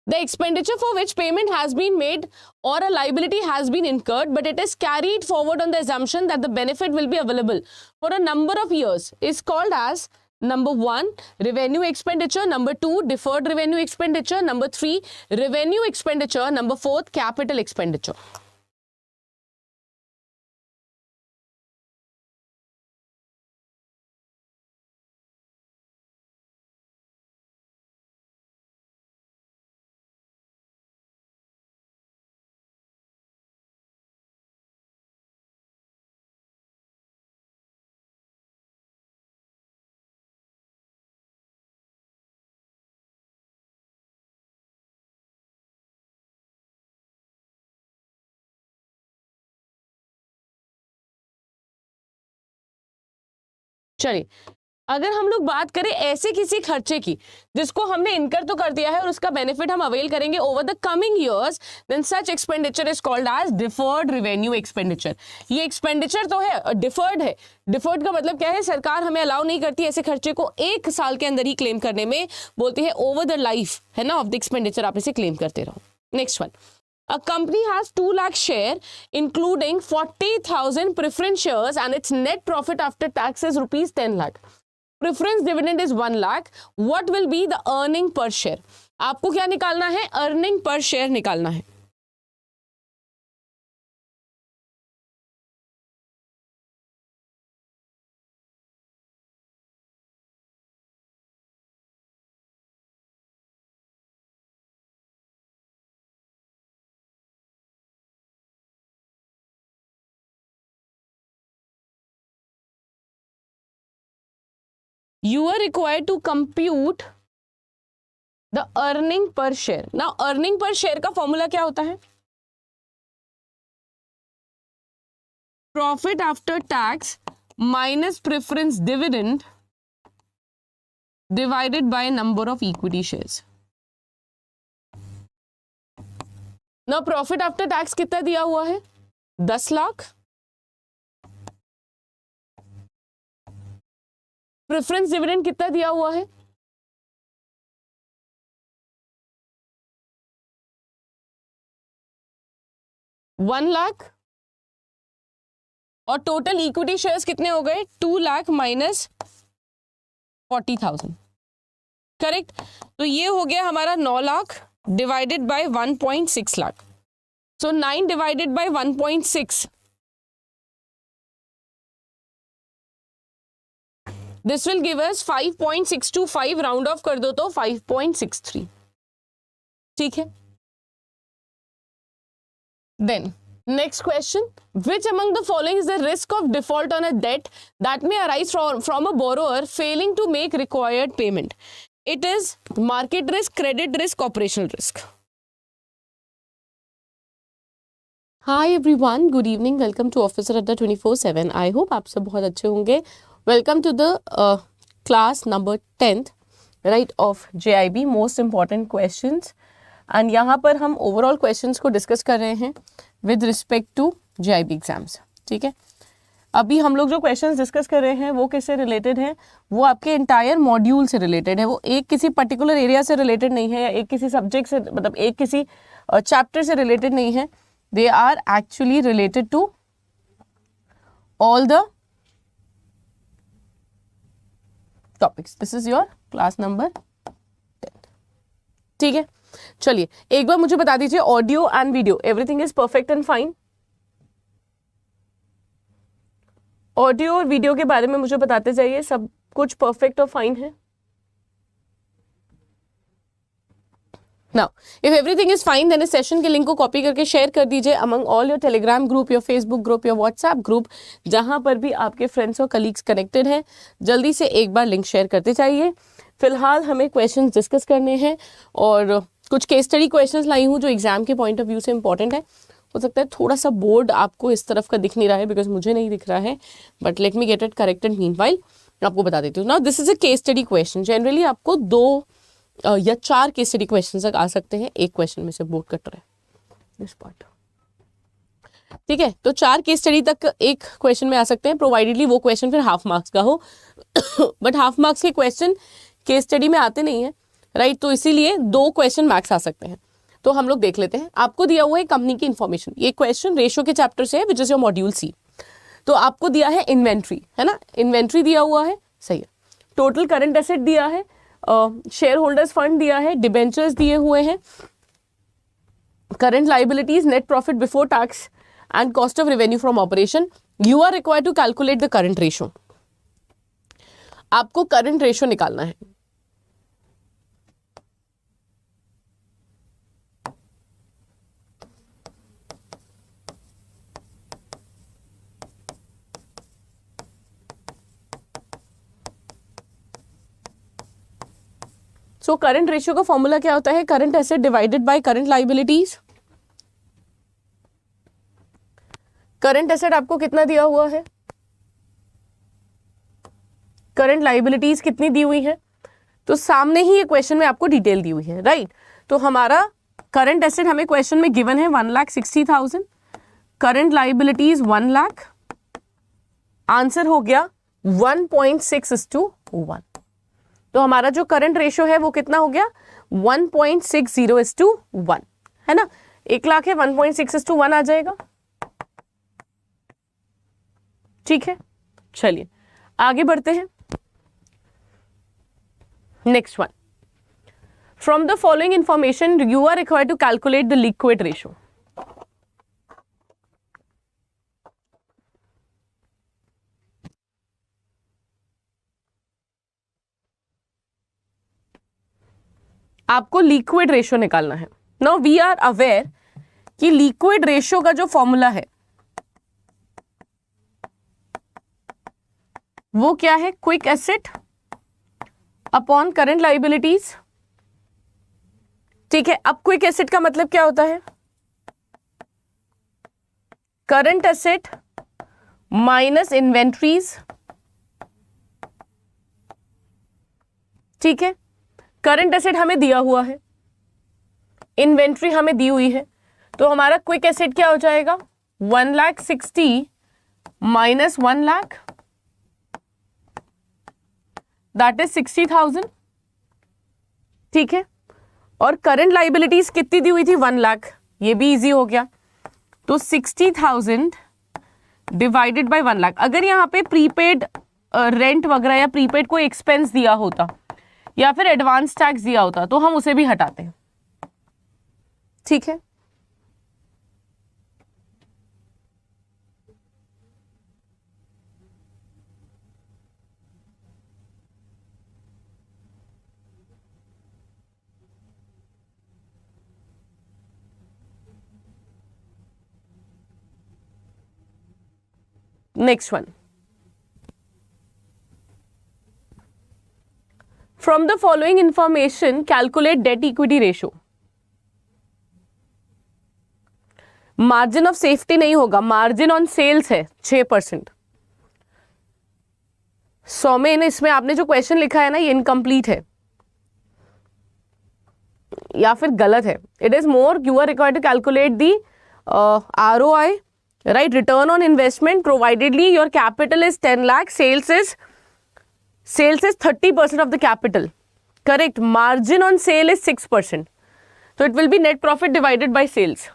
the expenditure for which payment has been made और a liability has been incurred but it is carried forward on the assumption that the benefit will be available for a number of years is called as number 1 revenue expenditure, number 2 deferred revenue expenditure, number 3 revenue expenditure, number 4 capital expenditure. चलिए, अगर हम लोग बात करें ऐसे किसी खर्चे की जिसको हमने इनकर तो कर दिया है और उसका बेनिफिट हम अवेल करेंगे over the coming years, then such expenditure is called as deferred revenue expenditure. ये एक्सपेंडिचर तो है, डिफर्ड है। डिफर्ड का मतलब क्या है, सरकार हमें अलाउ नहीं करती ऐसे खर्चे को 1 साल के अंदर ही क्लेम करने में, बोलती है ओवर द लाइफ है ना ऑफ द एक्सपेंडिचर आप इसे क्लेम करते रहो। Next one, a company has 2 lakh share including 40,000 preference shares and its net profit after tax is rupees 10 lakh. Preference dividend is 1 lakh. What will be the earning per share? आपको क्या निकालना है, earning per share निकालना है। You are required to compute the earning per share. Now earning per share का formula क्या होता है, profit after tax minus preference dividend divided by number of equity shares. ना प्रॉफिट आफ्टर टैक्स कितना दिया हुआ है? 10 लाख। प्रेफरेंस डिविडेंड कितना दिया हुआ है? 1 लाख। और टोटल इक्विटी शेयर्स कितने हो गए? 2 लाख माइनस 40,000। करेक्ट। तो ये हो गया हमारा 9 lakh divided by 1.6 lakh. So 9 divided by 1.6, this will give us 5.625, round off कर दो तो 5.63। ठीक है। Then next question, which among the following is the risk of default on a debt that may arise from a borrower failing to make required payment? It is market risk, credit risk, operational risk. Hi everyone, good evening, welcome to Officer Adda 24/7. I hope आप सब बहुत अच्छे होंगे. Welcome to the class number 10th, right, of JIB, most important questions. And यहाँ पर हम overall questions को discuss कर रहे हैं with respect to JIB exams. ठीक है. अभी हम लोग जो क्वेश्चंस डिस्कस कर रहे हैं वो किससे रिलेटेड है? वो आपके इंटायर मॉड्यूल से रिलेटेड है. वो एक किसी पर्टिकुलर एरिया से रिलेटेड नहीं है या एक किसी सब्जेक्ट से, मतलब एक किसी चैप्टर से रिलेटेड नहीं है. They are actually related to all the topics. This is your class number 10. ठीक है. चलिए एक बार मुझे बता दीजिए, audio and video everything is perfect and fine? Audio और वीडियो के बारे में मुझे बताते जाइए, सब कुछ परफेक्ट और फाइन है? Now if everything is fine then इस सेशन के लिंक को कॉपी करके शेयर कर दीजिए among all your Telegram group, your Facebook group, your WhatsApp group, जहां पर भी आपके फ्रेंड्स और कलीग्स कनेक्टेड हैं. जल्दी से एक बार लिंक शेयर करते जाइए. फिलहाल हमें क्वेश्चंस डिस्कस करने हैं और कुछ केस स्टडी क्वेश्चंस लाई हूँ जो एग्जाम के पॉइंट ऑफ व्यू से इंपॉर्टेंट है. हो सकता है थोड़ा सा बोर्ड आपको इस तरफ का दिख नहीं रहा है बिकॉज मुझे नहीं दिख रहा है, but let me get it corrected meanwhile. आपको बता देती हूँ. Now this is a case study question. Generally आपको 2 या 4 केस स्टडी क्वेश्चन तक आ सकते हैं एक क्वेश्चन में से. बोर्ड कट रहा है दिस पार्ट. ठीक है. तो 4 केस स्टडी तक एक क्वेश्चन में आ सकते हैं, प्रोवाइडेडली वो क्वेश्चन फिर हाफ मार्क्स का हो. बट हाफ मार्क्स के क्वेश्चन केस स्टडी में आते नहीं है, राइट. तो इसीलिए 2 क्वेश्चन मैक्स आ सकते हैं. तो हम लोग देख लेते हैं. आपको दिया हुआ है कंपनी की इंफॉर्मेशन. ये क्वेश्चन रेशियो के चैप्टर से है विच इज योर मॉड्यूल सी. तो आपको दिया है इन्वेंट्री, है ना. इन्वेंट्री दिया हुआ है, सही है. टोटल करंट एसेट दिया है, शेयर होल्डर्स फंड दिया है, डिबेंचर्स दिए हुए हैं, current liabilities, net profit before tax and cost of revenue from operation. You are required to calculate the current ratio. आपको करंट रेशियो निकालना है. सो करंट रेशियो का फॉर्मूला क्या होता है? Current asset divided by current liabilities. Current asset आपको कितना दिया हुआ है? करंट लाइबिलिटीज कितनी दी हुई है? तो सामने ही ये क्वेश्चन में आपको डिटेल दी हुई है, राइट. तो हमारा करंट एसेट हमें क्वेश्चन में गिवन है 1,60,000. Current liabilities 1 lakh. आंसर हो गया 1.6:1. तो हमारा जो करंट रेशियो है वो कितना हो गया? 1.60:1, है ना. 1 लाख है, 1.6:1 आ जाएगा. ठीक है. चलिए आगे बढ़ते हैं. Next one, from the following information you are required to calculate the liquid ratio. आपको लिक्विड रेशियो निकालना है. नाउ वी आर अवेयर कि लिक्विड रेशियो का जो फॉर्मूला है वो क्या है? Quick asset upon current liabilities. ठीक है. अब क्विक एसेट का मतलब क्या होता है? Current asset minus inventories. ठीक है. करंट एसेट हमें दिया हुआ है, इन्वेंट्री हमें दी हुई है. तो हमारा क्विक एसेट क्या हो जाएगा, 1,60,000 माइनस 1,00,000, दैट इज 60,000, ठीक है। और करंट लाइबिलिटीज कितनी दी हुई थी, 1,00,000, ये भी इजी हो गया। तो 60,000 डिवाइडेड बाय 1,00,000। अगर यहाँ पे प्रीपेड रेंट वगैरह या प्रीपेड कोई एक्सपेंस दिया होता या फिर एडवांस टैक्स दिया होता तो हम उसे भी हटाते हैं, ठीक है। Next one, from the following information calculate debt equity ratio. Margin of safety नहीं होगा, मार्जिन ऑन सेल्स है 6%। सौमेन, इसमें आपने जो क्वेश्चन लिखा है ना ये इनकम्प्लीट है या फिर गलत है। It is more you are required to calculate the ROI, right, return on investment, providedly your capital is 10 lakh, sales is 30% of the capital, correct. Margin on sale is 6%, so it will be net profit divided by sales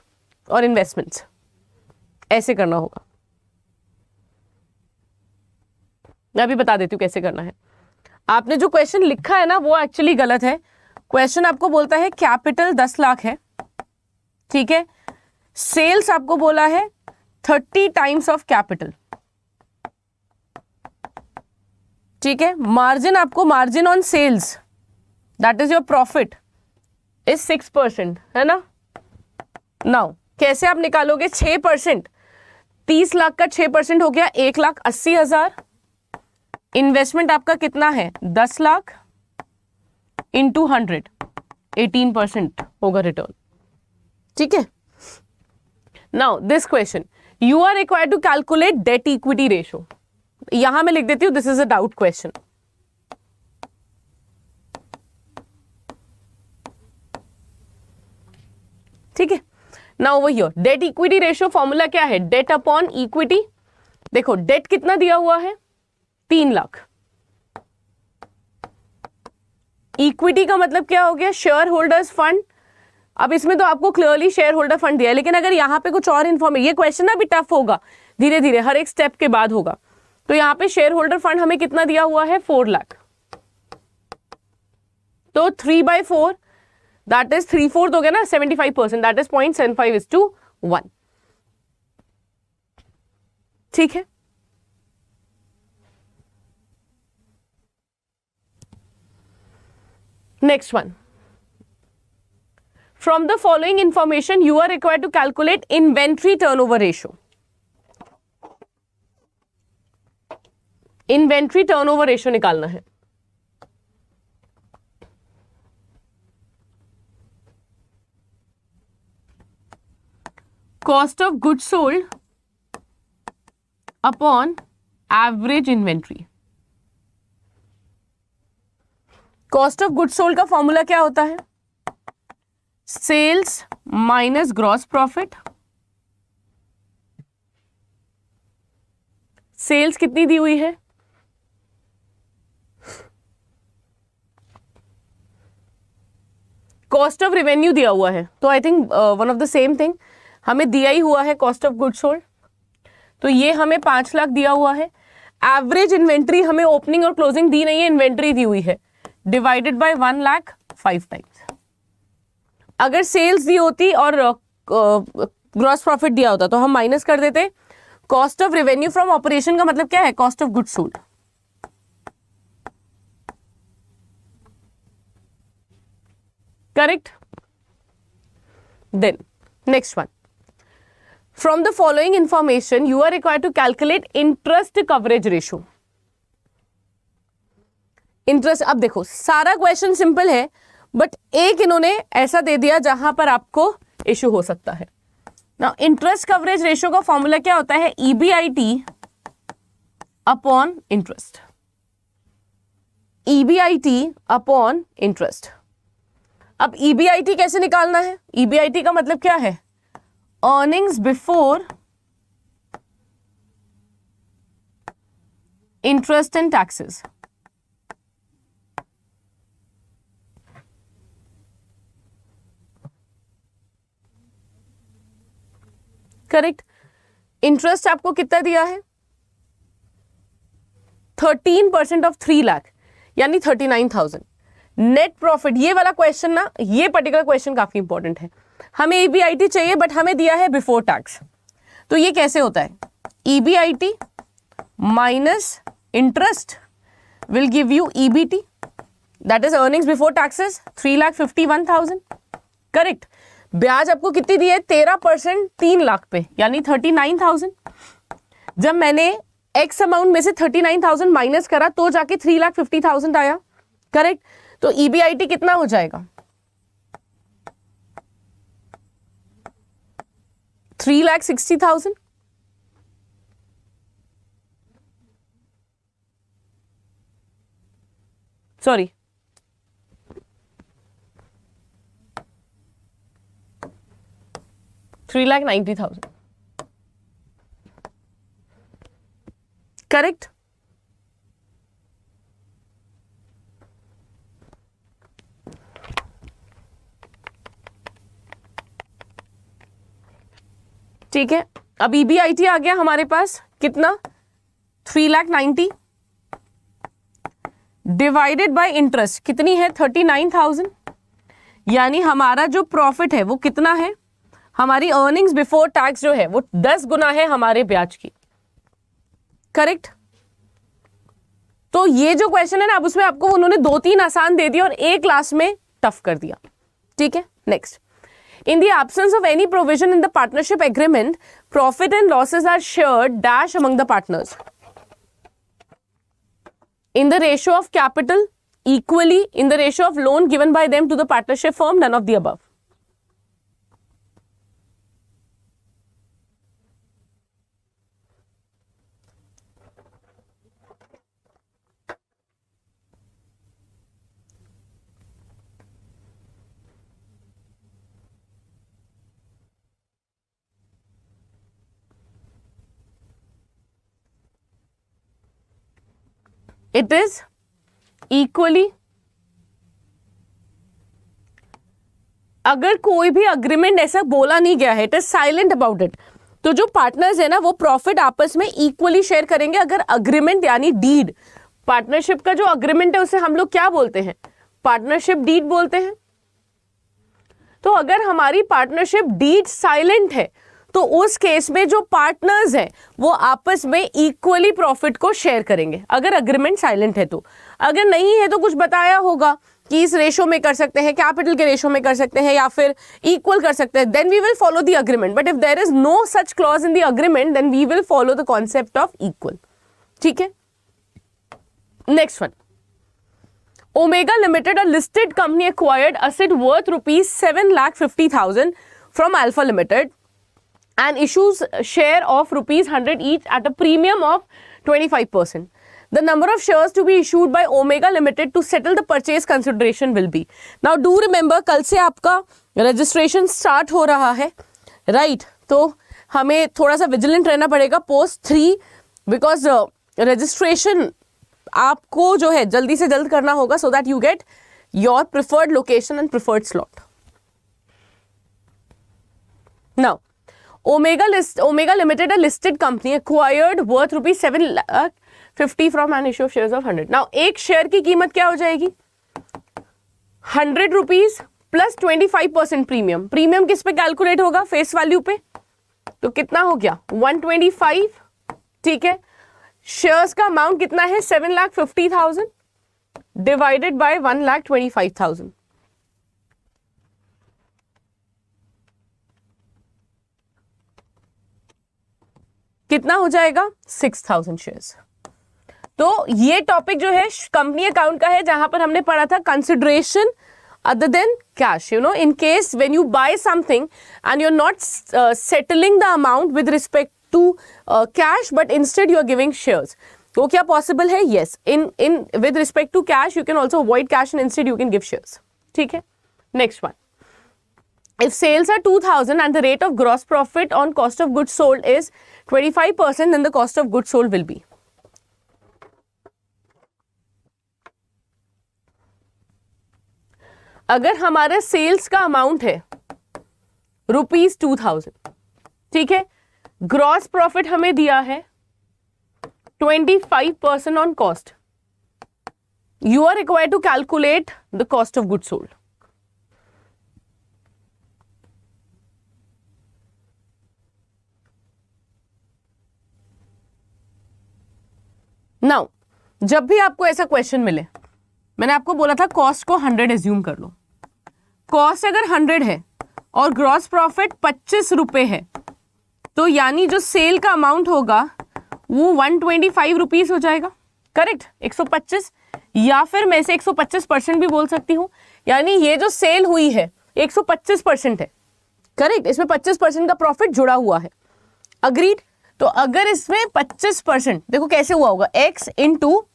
or investments, ऐसे करना होगा। मैं अभी बता देती हूँ कैसे करना है। आपने जो क्वेश्चन लिखा है ना वो एक्चुअली गलत है। क्वेश्चन आपको बोलता है कैपिटल 10 लाख है, ठीक है, सेल्स आपको बोला है 30 टाइम्स ऑफ कैपिटल, ठीक है। मार्जिन आपको, margin on sales that is your profit is 6%, है ना। नाउ कैसे आप निकालोगे 6%, 30 लाख का 6% हो गया 1,80,000। इन्वेस्टमेंट आपका कितना है 10 लाख इंटू 100, 18% होगा रिटर्न, ठीक है। Now this question, you are required to calculate debt equity ratio. यहां मैं लिख देती हूं this is a doubt question, ठीक है। Now over here debt equity ratio formula क्या है, डेट अपॉन इक्विटी। देखो डेट कितना दिया हुआ है 3 लाख, इक्विटी का मतलब क्या हो गया शेयर होल्डर्स फंड। अब इसमें तो आपको क्लियरली शेयर होल्डर फंड दिया है, लेकिन अगर यहाँ पे कुछ और इन्फॉर्मेशन, ये क्वेश्चन ना भी टफ होगा, धीरे धीरे हर एक स्टेप के बाद होगा। तो यहाँ पे शेयर होल्डर फंड हमें कितना दिया हुआ है 4 लाख, तो 3/4 दैट इज 3/4 हो गया ना, 75%, दैट इज 0.75:1, ठीक है। Next one, from the following information you are required to calculate inventory turnover ratio. Inventory turnover ratio निकालना है। Cost of goods sold upon average inventory. Cost of goods sold का formula क्या होता है, sales minus gross profit. Sales कितनी दी हुई है, कॉस्ट ऑफ रेवेन्यू दिया हुआ है, तो I think one of the same thing, हमें दिया ही हुआ है कॉस्ट ऑफ गुड सोल्ड, तो ये हमें 5 लाख दिया हुआ है। एवरेज इन्वेंट्री हमें ओपनिंग और क्लोजिंग दी नहीं है, इन्वेंट्री दी हुई है, डिवाइडेड बाय 1 लाख 5 टाइम्स। अगर सेल्स दी होती और ग्रॉस प्रॉफिट दिया होता तो हम माइनस कर देते। Cost of revenue from operation का मतलब क्या है, cost of goods sold, correct. Then next one, from the following information you are required to calculate interest coverage ratio. Interest, अब देखो सारा क्वेश्चन सिंपल है, बट एक इन्होंने ऐसा दे दिया जहां पर आपको इश्यू हो सकता है। नाउ इंटरेस्ट कवरेज रेशियो का फॉर्मूला क्या होता है, EBIT upon interest, EBIT upon interest. अब EBIT कैसे निकालना है, EBIT का मतलब क्या है, earnings before interest and taxes. Correct. Interest आपको कितना दिया है? 13% ऑफ 3 लाख यानी 39,000। नेट प्रॉफिट, ये वाला क्वेश्चन ना, ये पर्टिकुलर क्वेश्चन काफी इंपॉर्टेंट है। हमें ईबीआईटी चाहिए बट हमें दिया है बिफोर टैक्स। तो ये कैसे होता है? EBIT minus interest will give you EBT, that is earnings before taxes 3,51,000। Correct. ब्याज आपको कितनी दी है? 13% 3 लाख पे यानी 39,000। जब मैंने एक्स अमाउंट में से 39,000 माइनस करा तो जाके 3,50,000 आया। करेक्ट। तो ईबीआईटी कितना हो जाएगा? 3,60,000। सॉरी, 3,90,000। करेक्ट। ठीक है। अब ईबीआईटी आ गया हमारे पास कितना? 3,90,000 डिवाइडेड बाय इंटरेस्ट कितनी है? 39,000। यानी हमारा जो प्रॉफिट है वो कितना है? हमारी अर्निंग्स बिफोर टैक्स जो है वो 10 गुना है हमारे ब्याज की। करेक्ट। तो ये जो क्वेश्चन है ना, अब उसमें आपको उन्होंने 2-3 आसान दे दिया और एक लास्ट में टफ कर दिया। ठीक है। Next, in the absence of any provision in the partnership agreement, profit and losses are shared dash among the partners in the ratio of capital, equally in the ratio of loan given by them to the partnership firm, none of the above. It is equally, अगर कोई भी agreement ऐसा बोला नहीं गया है, it is silent about it, तो जो पार्टनर्स है ना वो प्रॉफिट आपस में इक्वली शेयर करेंगे। अगर अग्रीमेंट यानी डीड, पार्टनरशिप का जो अग्रीमेंट है उसे हम लोग क्या बोलते हैं? पार्टनरशिप डीड बोलते हैं। तो अगर हमारी पार्टनरशिप डीड साइलेंट है तो उस केस में जो पार्टनर्स हैं वो आपस में इक्वली प्रॉफिट को शेयर करेंगे, अगर अग्रीमेंट साइलेंट है तो। अगर नहीं है तो कुछ बताया होगा कि इस रेशो में कर सकते हैं, कैपिटल के रेशो में कर सकते हैं या फिर इक्वल कर सकते हैं, then we will follow the agreement. But if there is no such clause in the agreement then we will follow the concept of equal. ठीक है। Next one, Omega Limited, a listed company, acquired asset worth rupees 7,50,000 from Alpha Limited and issues share of rupees 100 each at a premium of 25%. The number of shares to be issued by Omega Limited to settle the purchase consideration will be. Now do remember, कल से आपका registration start हो रहा है, right? तो हमें थोड़ा सा vigilant रहना पड़ेगा post 3 because registration आपको जो है जल्दी से जल्द करना होगा so that you get your preferred location and preferred slot. Now, Omega Limited, a listed company, acquired worth rupees 7,50,000 from an issue of shares of 100. Now, एक शेयर की कीमत क्या हो जाएगी? 100 रुपीज प्लस 25% प्रीमियम। प्रीमियम किस पे calculate होगा? Face value पे। तो कितना हो गया? 125। ठीक है। शेयर्स का अमाउंट कितना है? 7,50,000 डिवाइडेड बाय 1,25,000। कितना हो जाएगा? 6,000 शेयर्स। तो ये टॉपिक जो है कंपनी अकाउंट का है, जहां पर हमने पढ़ा था consideration other than cash. You know, in case when you buy something and you're not settling the amount with respect to cash, but instead you are giving shares. तो क्या possible है? Yes. In with respect to cash, you can also avoid cash and instead you can give shares. ठीक है. Next one. if sales are 2000 and the rate of gross profit on cost of goods sold is 25%, then the cost of goods sold will be. अगर हमारे sales का amount है ₹2000, ठीक है, gross profit हमें दिया है 25% on cost, you are required to calculate the cost of goods sold. Now जब भी आपको ऐसा क्वेश्चन मिले, मैंने आपको बोला था कॉस्ट को 100 एज्यूम कर लो. कॉस्ट अगर 100 है और ग्रॉस प्रॉफिट 25 रुपए है, तो यानी जो सेल का अमाउंट होगा वो 125 रुपीज हो जाएगा. करेक्ट, 125, या फिर मैं इसे 125% भी बोल सकती हूँ. यानी ये जो सेल हुई है 125% है. करेक्ट, इसमें 25% का प्रॉफिट जुड़ा हुआ है. अग्रीड. तो अगर इसमें 25%, देखो कैसे हुआ होगा, x into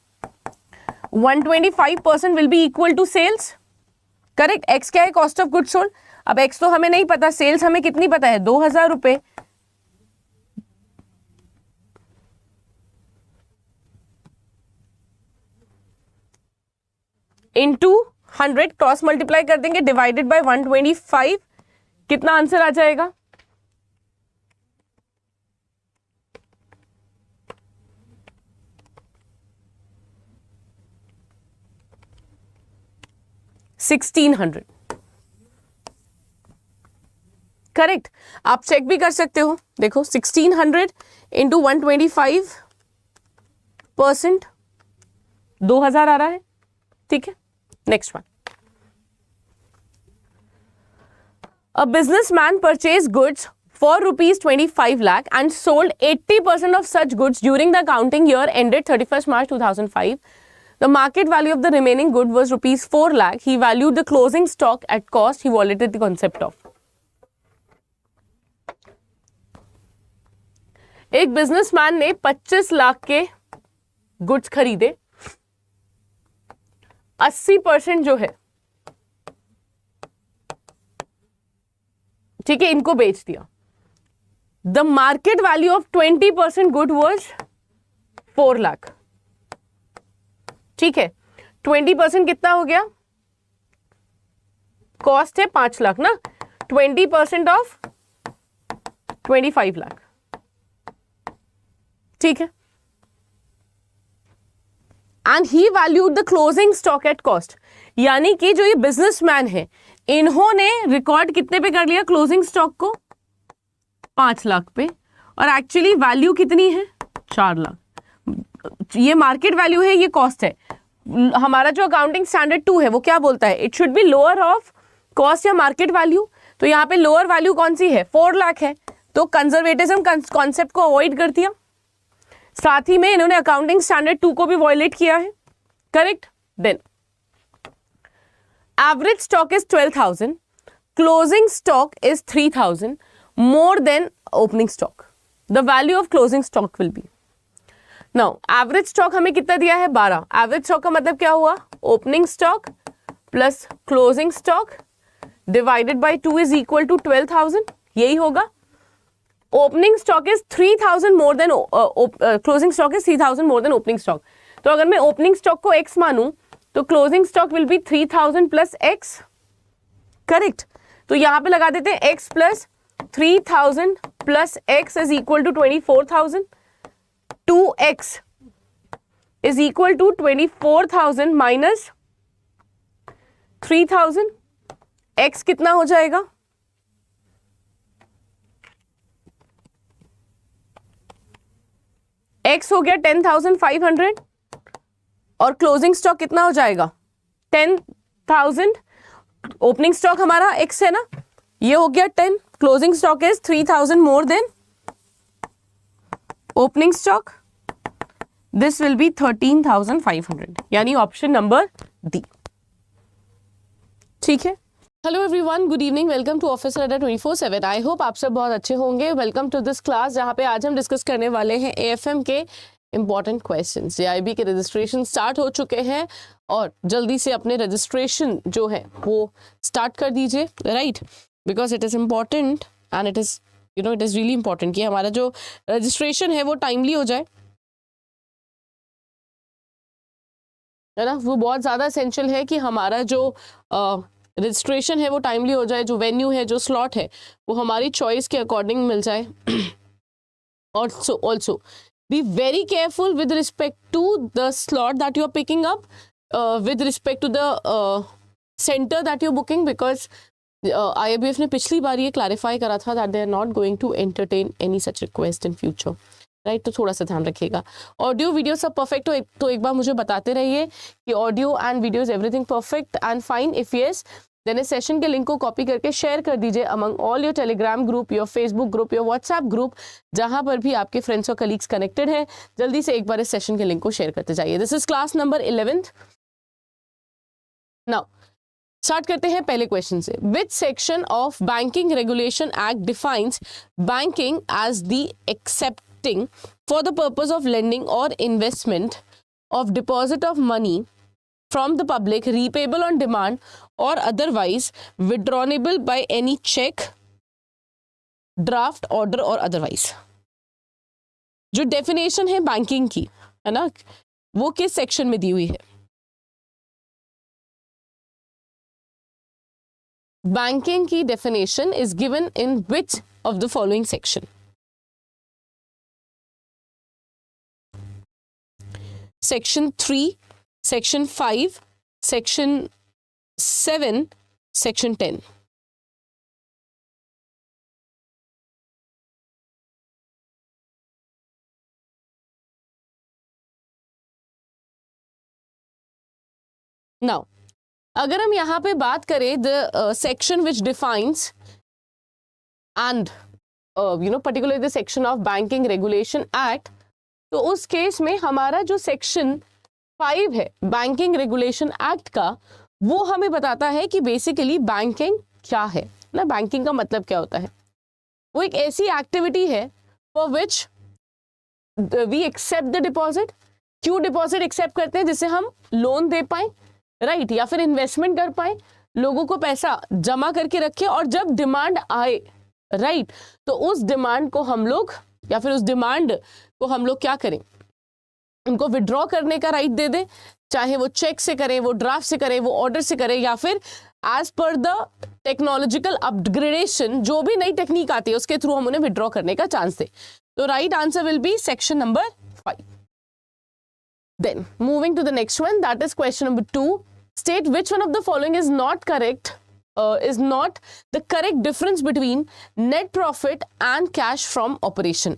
125% will be equal to sales. Correct, x क्या है, कॉस्ट ऑफ गुड्स सोल्ड. अब x तो हमें नहीं पता, सेल्स हमें कितनी पता है, 2000 रुपए. इंटू 100, क्रॉस मल्टीप्लाई कर देंगे, डिवाइडेड बाय 125, कितना आंसर आ जाएगा, 1600. करेक्ट, आप चेक भी कर सकते हो. देखो 1600 इंटू 125%, 2000 आ रहा है. ठीक है, next one. A businessman purchased goods for ₹25 lakh and sold 80% of such goods during the accounting year ended 31st March 2005. The market value of the remaining good was ₹4 lakh. He valued the closing stock at cost. He violated the concept of. एक businessman ने 25 लाख के goods खरीदे, 80% जो है, ठीक है, इनको बेच दिया. The market value of 20% good was 4 lakh. ठीक है, 20% कितना हो गया, कॉस्ट है 5 लाख ना, 20% ऑफ 25 लाख. ठीक है, and he valued the closing stock at cost. यानी कि जो ये बिजनेसमैन है, इन्होंने रिकॉर्ड कितने पे कर लिया, क्लोजिंग स्टॉक को 5 लाख पे, और एक्चुअली वैल्यू कितनी है, 4 लाख. ये मार्केट वैल्यू है, ये कॉस्ट है. हमारा जो अकाउंटिंग स्टैंडर्ड 2 है वो क्या बोलता है, it should be lower of cost या मार्केट वैल्यू. तो यहाँ पे लोअर वैल्यू कौन सी है, 4 लाख है. तो कंजर्वेटिज्म कॉन्सेप्ट को अवॉइड कर दिया. साथ ही में इन्होंने अकाउंटिंग स्टैंडर्ड 2 को भी वॉयलेट किया है. Correct. Then average stock is 12,000, closing stock is 3,000 more than opening stock. The value of closing stock will be. Now average stock हमें कितना दिया है, 12. एवरेज स्टॉक का मतलब क्या हुआ, opening stock plus closing stock divided by 2 is equal to 12,000. यही होगा. Opening stock is 3,000 more than closing stock is 3,000 more than opening stock. तो अगर मैं ओपनिंग स्टॉक को x मानूं तो closing stock will be 3,000 plus x. Correct. तो यहां पे लगा देते हैं x plus 3,000 plus x is equal to 24,000. 2x is equal to 24,000 minus 3,000. x कितना हो जाएगा, x हो गया 10,500 और क्लोजिंग स्टॉक कितना हो जाएगा 10,000. ओपनिंग स्टॉक हमारा x है ना, ये हो गया 10. Closing stock is 3,000 more than opening stock. This will be 13,500, यानी ऑप्शन नंबर डी. ठीक है. Hello everyone, good evening, welcome to officer Adda 24/7. I hope आप सब बहुत अच्छे होंगे. वेलकम टू दिस क्लास जहाँ पे आज हम डिस्कस करने वाले हैं AFM के इंपॉर्टेंट क्वेश्चंस. JIB के रजिस्ट्रेशन स्टार्ट हो चुके हैं और जल्दी से अपने रजिस्ट्रेशन जो है वो स्टार्ट कर दीजिए. Right. Because it is important and it is it is really important कि हमारा जो रजिस्ट्रेशन है वो टाइमली हो जाए, है ना। वो बहुत ज़्यादा एसेंशियल है कि हमारा जो रजिस्ट्रेशन है वो टाइमली हो जाए, जो वेन्यू है, जो स्लॉट है, वो हमारी चॉइस के अकॉर्डिंग मिल जाए। Also be very careful with respect to the slot that you are picking up, with respect to the centre that you booking, because IABF ने पिछली बार ये क्लैरिफाई करा था that they are not going to entertain any such request in future, right. तो थोड़ा सा ध्यान रखिएगा। ऑडियो वीडियो सब परफेक्ट हो तो एक बार मुझे बताते रहिए कि audio and video is everything perfect and fine. If yes then इस सेशन के लिंक को कॉपी करके शेयर कर दीजिए among all your Telegram group, your Facebook group, your WhatsApp group, जहां पर भी आपके फ्रेंड्स और कलीग्स कनेक्टेड हैं। जल्दी से एक बार इस सेशन के लिंक को शेयर करते जाइए। This is class number 11th। Now start करते हैं पहले क्वेश्चन से। Which section of banking regulation act defines banking as the accepting for the purpose of lending or investment of deposit of money from the public, repayable on demand or otherwise withdrawable by any check, draft order or otherwise। जो definition है banking की, है ना, वो किस section में दी हुई है? बैंकिंग की definition is given in which of the following section? Section 3, Section 5, Section 7, Section 10। Now, अगर हम यहाँ पे बात करें the section which defines and particular the section of banking regulation act, तो उस केस में हमारा जो सेक्शन 5 है बैंकिंग रेगुलेशन एक्ट का, वो हमें बताता है कि बेसिकली बैंकिंग क्या है ना। बैंकिंग का मतलब क्या होता है? वो एक ऐसी एक्टिविटी है for which we accept the deposit. क्यों डिपॉजिट एक्सेप्ट करते हैं? जिससे हम लोन दे पाए, राइट, या फिर इन्वेस्टमेंट कर पाए, लोगों को पैसा जमा करके रखे और जब डिमांड आए, राइट, तो उस डिमांड को हम लोग या फिर उस डिमांड को हम लोग क्या करें, उनको विड्रॉ करने का राइट दे दें, चाहे वो चेक से करें, वो ड्राफ्ट से करें, वो ऑर्डर से करें, या फिर as per the technological upgradation, जो भी नई टेक्निक आती है उसके थ्रू हम उन्हें विड्रॉ करने का चांस दें। तो right answer will be section number 5। Then moving to the next one, that is question number 2। State which one of the following is not correct, is not the correct difference between net profit and cash from operation।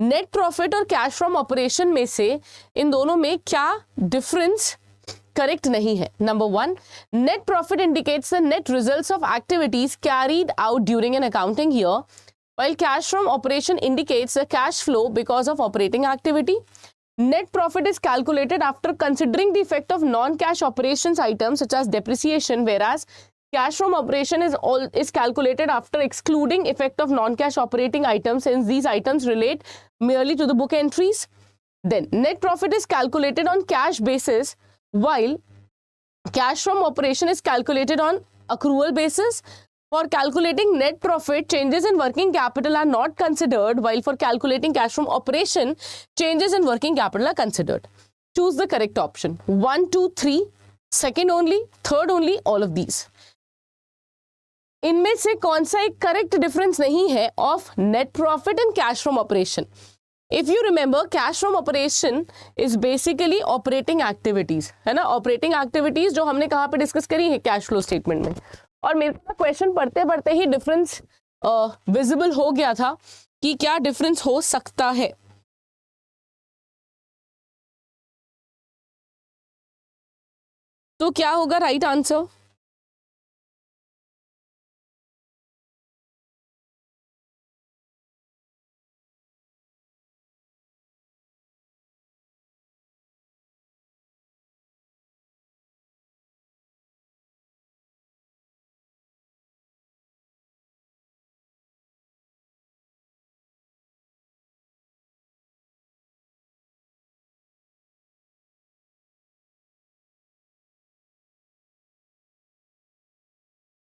Net profit और cash from operation में से इन दोनों में क्या difference correct नहीं है? Number 1, net profit indicates the net results of activities carried out during an accounting year, while cash from operation indicates the cash flow because of operating activity. Net profit is calculated after considering the effect of non-cash operations items such as depreciation, whereas cash from operation is calculated after excluding effect of non-cash operating items, since these items relate merely to the book entries. Then net profit is calculated on cash basis, while cash from operation is calculated on accrual basis. For calculating net profit, changes in working capital are not considered, while for calculating cash from operation, changes in working capital are considered. Choose the correct option. 1, 2, 3, second only, third only, all of these. इनमें से कौन सा एक correct difference नहीं है of net profit and cash from operation? If you remember, cash from operation is basically operating activities, है ना। Operating activities जो हमने कहाँ पे डिस्कस करी है? कैश फ्लो स्टेटमेंट में। और मेरे क्वेश्चन पढ़ते पढ़ते ही डिफरेंस विजिबल हो गया था कि क्या डिफरेंस हो सकता है। तो क्या होगा राइट आंसर?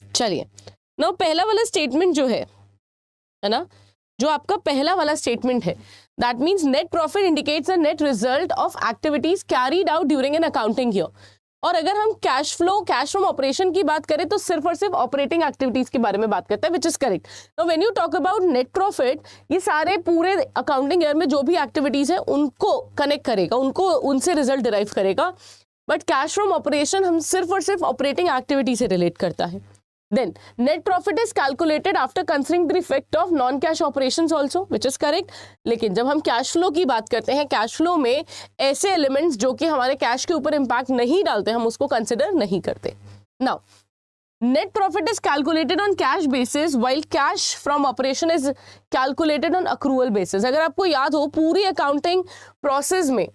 चलिए, नाउ पहला वाला स्टेटमेंट जो है ना, जो आपका पहला वाला स्टेटमेंट है, that means net profit indicates a net result of activities carried out during an accounting year. और अगर हम cash flow, cash from operation की बात करें तो सिर्फ और सिर्फ ऑपरेटिंग एक्टिविटीज के बारे में बात करता है, which is correct. Now when you talk about net profit, ये सारे पूरे अकाउंटिंग ईयर में जो भी एक्टिविटीज है उनको कनेक्ट करेगा, उनको उनसे रिजल्ट डिराइव करेगा। बट कैश फ्रॉम ऑपरेशन हम सिर्फ और सिर्फ ऑपरेटिंग एक्टिविटी से रिलेट करता है। Then net profit is calculated after considering the effect of non-cash operations also, which is correct। लेकिन जब हम कैश फ्लो की बात करते हैं, कैश फ्लो में ऐसे एलिमेंट्स जो कि हमारे कैश के ऊपर इम्पैक्ट नहीं डालते, हम उसको कंसिडर नहीं करते। Now, net profit is calculated on cash basis while cash from operation is calculated on accrual basis। अगर आपको याद हो, पूरी अकाउंटिंग प्रोसेस में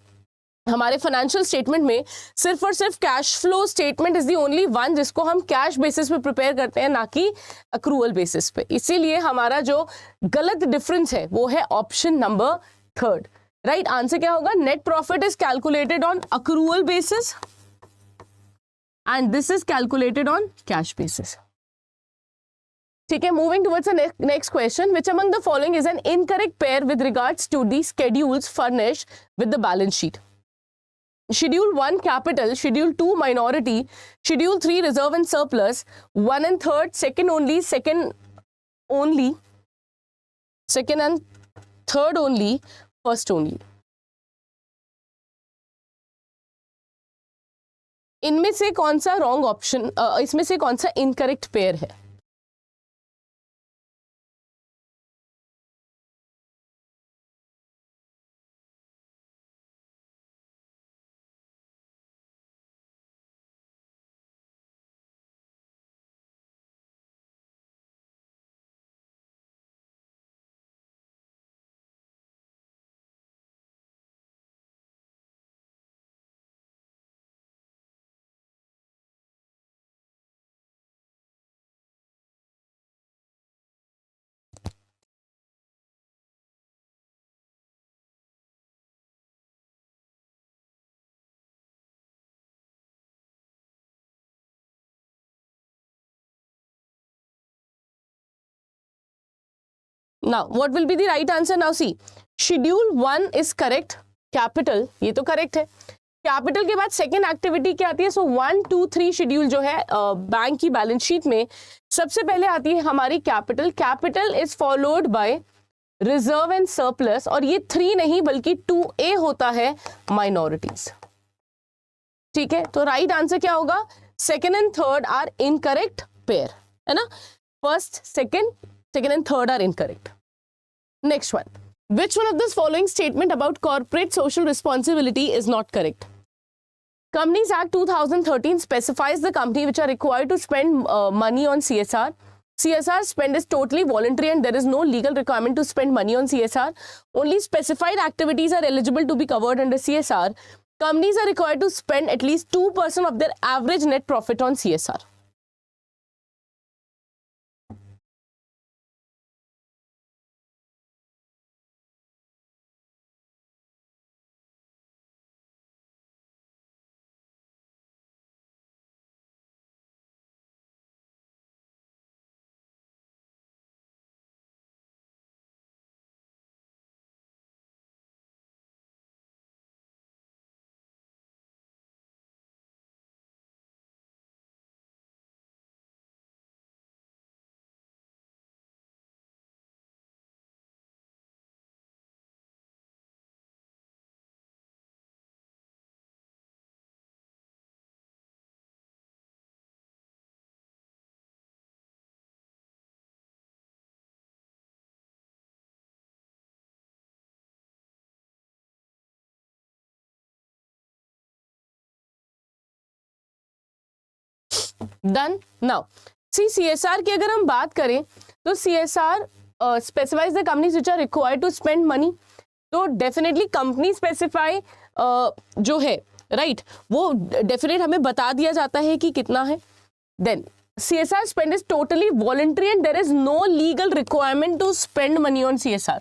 हमारे फाइनेंशियल स्टेटमेंट में सिर्फ और सिर्फ cash flow statement is the only one जिसको हम कैश बेसिस पे प्रिपेयर करते हैं, ना कि अक्रूवल बेसिस पे। इसीलिए हमारा जो गलत डिफरेंस है वो है option number third. Right answer क्या होगा? Net profit is calculated on accrual basis and this is calculated on cash basis. ठीक है, moving towards the next question, which among the following is an incorrect pair with regards to the schedules furnished with the balance sheet? Schedule 1 capital, Schedule 2 minority, Schedule 3 reserve and surplus, 1 and 3rd, second and third only, first only। इनमें से कौन सा wrong option, इसमें से कौन सा incorrect pair है? Now, what will be the right answer? Now see, Schedule 1 is correct, capital, ये तो correct है। कैपिटल के बाद सेकेंड एक्टिविटी क्या आती है? सो 1, 2, 3 शेड्यूल जो है बैंक की बैलेंस शीट में सबसे पहले आती है हमारी capital. Capital is followed by reserve and surplus, और ये 3 नहीं बल्कि 2A होता है माइनॉरिटीज। ठीक है, तो राइट आंसर क्या होगा? Second and third are incorrect pair, है ना। First, second and third are incorrect। Next one, which one of this following statement about corporate social responsibility is not correct? Companies Act 2013 specifies the company which are required to spend money on CSR. CSR spend is totally voluntary and there is no legal requirement to spend money on CSR. Only specified activities are eligible to be covered under CSR. Companies are required to spend at least 2% of their average net profit on CSR. Done. Now see CSR की अगर हम बात करें तो CSR specifies the companies which are required to spend money. तो definitely company specify जो है right वो डेफिनेट हमें बता दिया जाता है कि कितना है। Then CSR spend is totally voluntary and there is no legal requirement to spend money on CSR।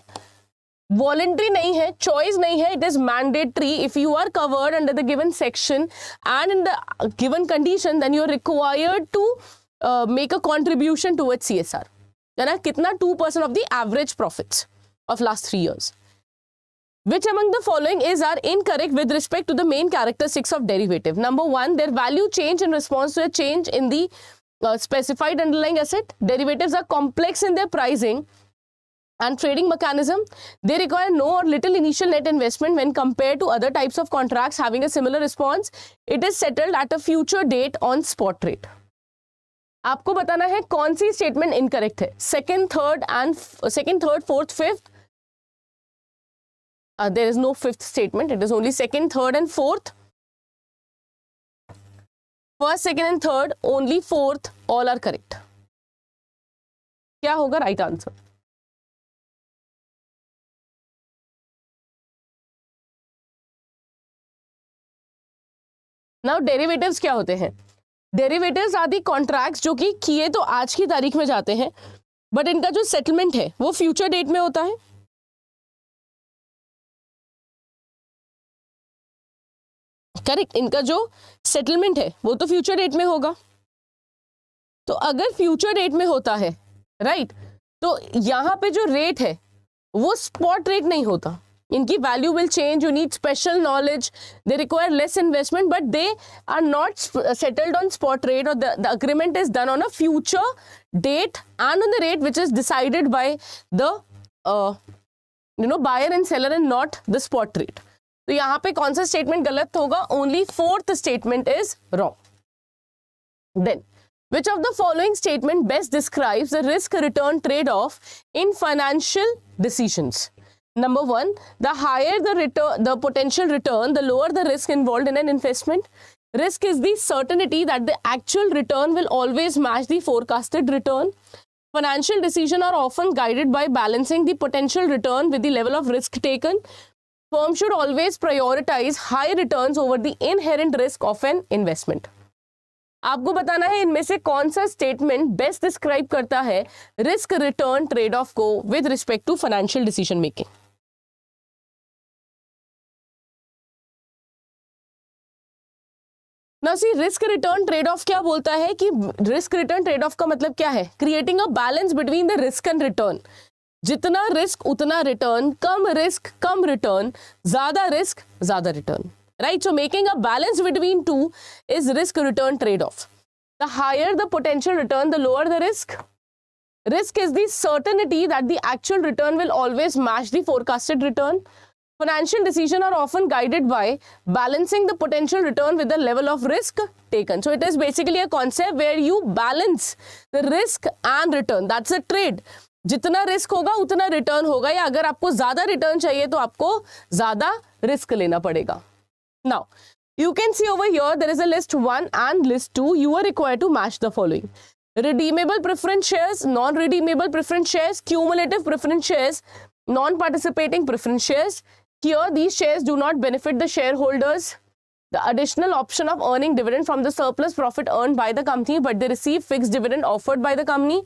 Voluntary नहीं है, चॉइस नहीं है, it is mandatory. If you are covered under the given section and in the given condition then you are required to make a contribution towards CSR, है ना, कितना 2% of the average profits of last 3 years. Which among the following are incorrect with respect to the main characteristics of derivative? Number 1, their value change in response to a change in the specified underlying asset. Derivatives are complex in their pricing and trading mechanism. They require no or little initial net investment when compared to other types of contracts having a similar response. It is settled at a future date on spot rate. आपको बताना है कौन सी statement incorrect है. Second, third, fourth, fifth. There is no fifth statement. It is only second, third and fourth. First, second and third, only fourth, all are correct. क्या होगा right answer? Now derivatives क्या होते हैं? Derivatives आदि contracts जो कि किए तो आज की तारीख में जाते हैं, बट इनका जो सेटलमेंट है वो फ्यूचर डेट में होता है. करेक्ट, इनका जो सेटलमेंट है वो तो फ्यूचर डेट में होगा. तो अगर फ्यूचर डेट में होता है, राइट, तो यहां पे जो रेट है वो स्पॉट रेट नहीं होता. इनकी value will change. You need special knowledge. They require less investment, but they are not settled on spot rate, और the agreement is done on a future date and on the rate which is decided by the buyer and seller and not the spot rate. तो यहां पे कौन सा statement गलत होगा? Only fourth statement is wrong. Then which of the following statement best describes the risk return trade off in financial decisions? Number 1, the higher the potential return, the lower the risk involved in an investment. Risk is the certainty that the actual return will always match the forecasted return. Financial decisions are often guided by balancing the potential return with the level of risk taken. Firm should always prioritize high returns over the inherent risk of an investment. आपको बताना है इनमें से कौन सा statement best describe करता है risk return trade off को with respect to financial decision making. ना see risk return trade off क्या बोलता है कि रिस्क रिटर्न ट्रेड ऑफ का मतलब क्या है? Creating a balance between the risk and return. जितना रिस्क उतना रिटर्न, कम रिस्क कम रिटर्न, ज्यादा रिस्क ज्यादा return. Right, so making a balance between two is risk return trade-off. The higher the potential return, the lower the risk. Risk is the certainty that the actual return will always match the forecasted return. Financial decisions are often guided by balancing the potential return with the level of risk taken. So it is basically a concept where you balance the risk and return. That's a trade. जितना risk होगा उतना return होगा, या अगर आपको ज्यादा return चाहिए तो आपको ज्यादा रिस्क लेना पड़ेगा. Now, you can see over here there is a list 1 and list 2. You are required to match the following: redeemable preference shares, non-redeemable preference shares, cumulative preference shares, non-participating preference shares. Here, these shares do not benefit the shareholders. The additional option of earning dividend from the surplus profit earned by the company, but they receive fixed dividend offered by the company.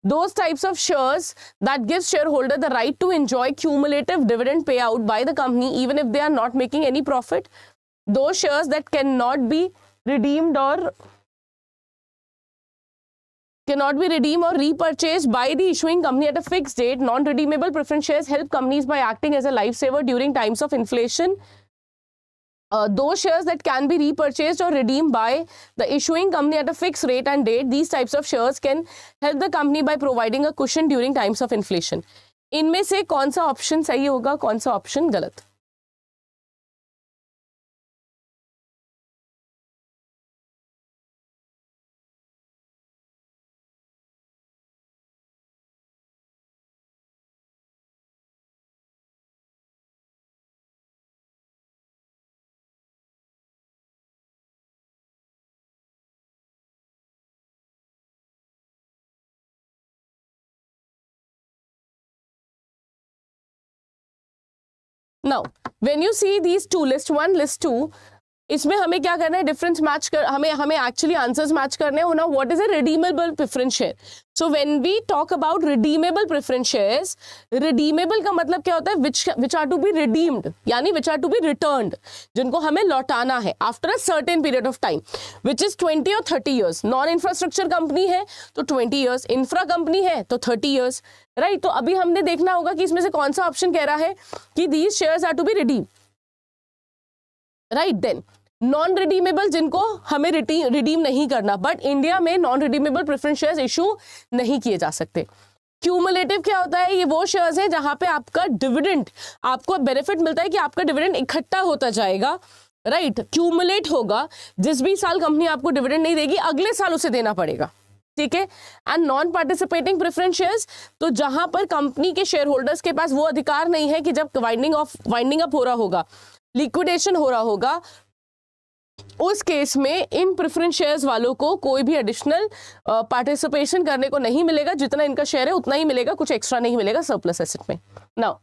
Those types of shares that give shareholder the right to enjoy cumulative dividend payout by the company even if they are not making any profit. Those shares that cannot be redeemed or repurchased by the issuing company at a fixed date. Non-redeemable preference shares help companies by acting as a lifesaver during times of inflation. Those shares that can be repurchased or redeemed by the issuing company at a fixed rate and date. These types of shares can help the company by providing a cushion during times of inflation. इनमें से कौन सा option सही होगा, कौन सा option गलत? Now, when you see these two, list 1, list 2, इसमें हमें क्या करना है, डिफरेंस मैच कर, हमें एक्चुअली आंसर्स मैच करने हैं ना। What is a redeemable preference share? So when we talk about redeemable preference shares, redeemable का मतलब क्या होता है, which are to be redeemed, यानी which are to be returned, जिनको हमें लौटाना है after a certain period of time, which is 20 और 30 ईयर्स। नॉन इंफ्रास्ट्रक्चर कंपनी है तो 20 ईयर्स, इंफ्रा कंपनी है तो 30 ईयर्स, राइट। तो अभी हमने देखना होगा कि इसमें से कौन सा ऑप्शन कह रहा है कि these shares are to be redeem, right. Then non redeemable, जिनको हमें रिडीम नहीं करना, बट इंडिया में non redeemable preference shares issue नहीं किए जा सकते। क्यूमुलेटिव क्या होता है, ये वो शेयर्स हैं जहां पे आपका डिविडेंड, आपको बेनिफिट मिलता है कि आपका डिविडेंड इकट्ठा होता जाएगा, राइट, क्यूमुलेट होगा। जिस भी साल कंपनी आपको डिविडेंड नहीं देगी, अगले साल उसे देना पड़ेगा, ठीक है। And non participating preference shares, तो जहां पर कंपनी के शेयर होल्डर्स के पास वो अधिकार नहीं है कि जब वाइंडिंग अप हो रहा होगा, लिक्विडेशन हो रहा होगा, उस केस में इन प्रेफरेंस शेयर्स वालों को कोई भी एडिशनल पार्टिसिपेशन करने को नहीं मिलेगा। जितना इनका शेयर है उतना ही मिलेगा, कुछ एक्स्ट्रा नहीं मिलेगा सरप्लस एसेट में। Now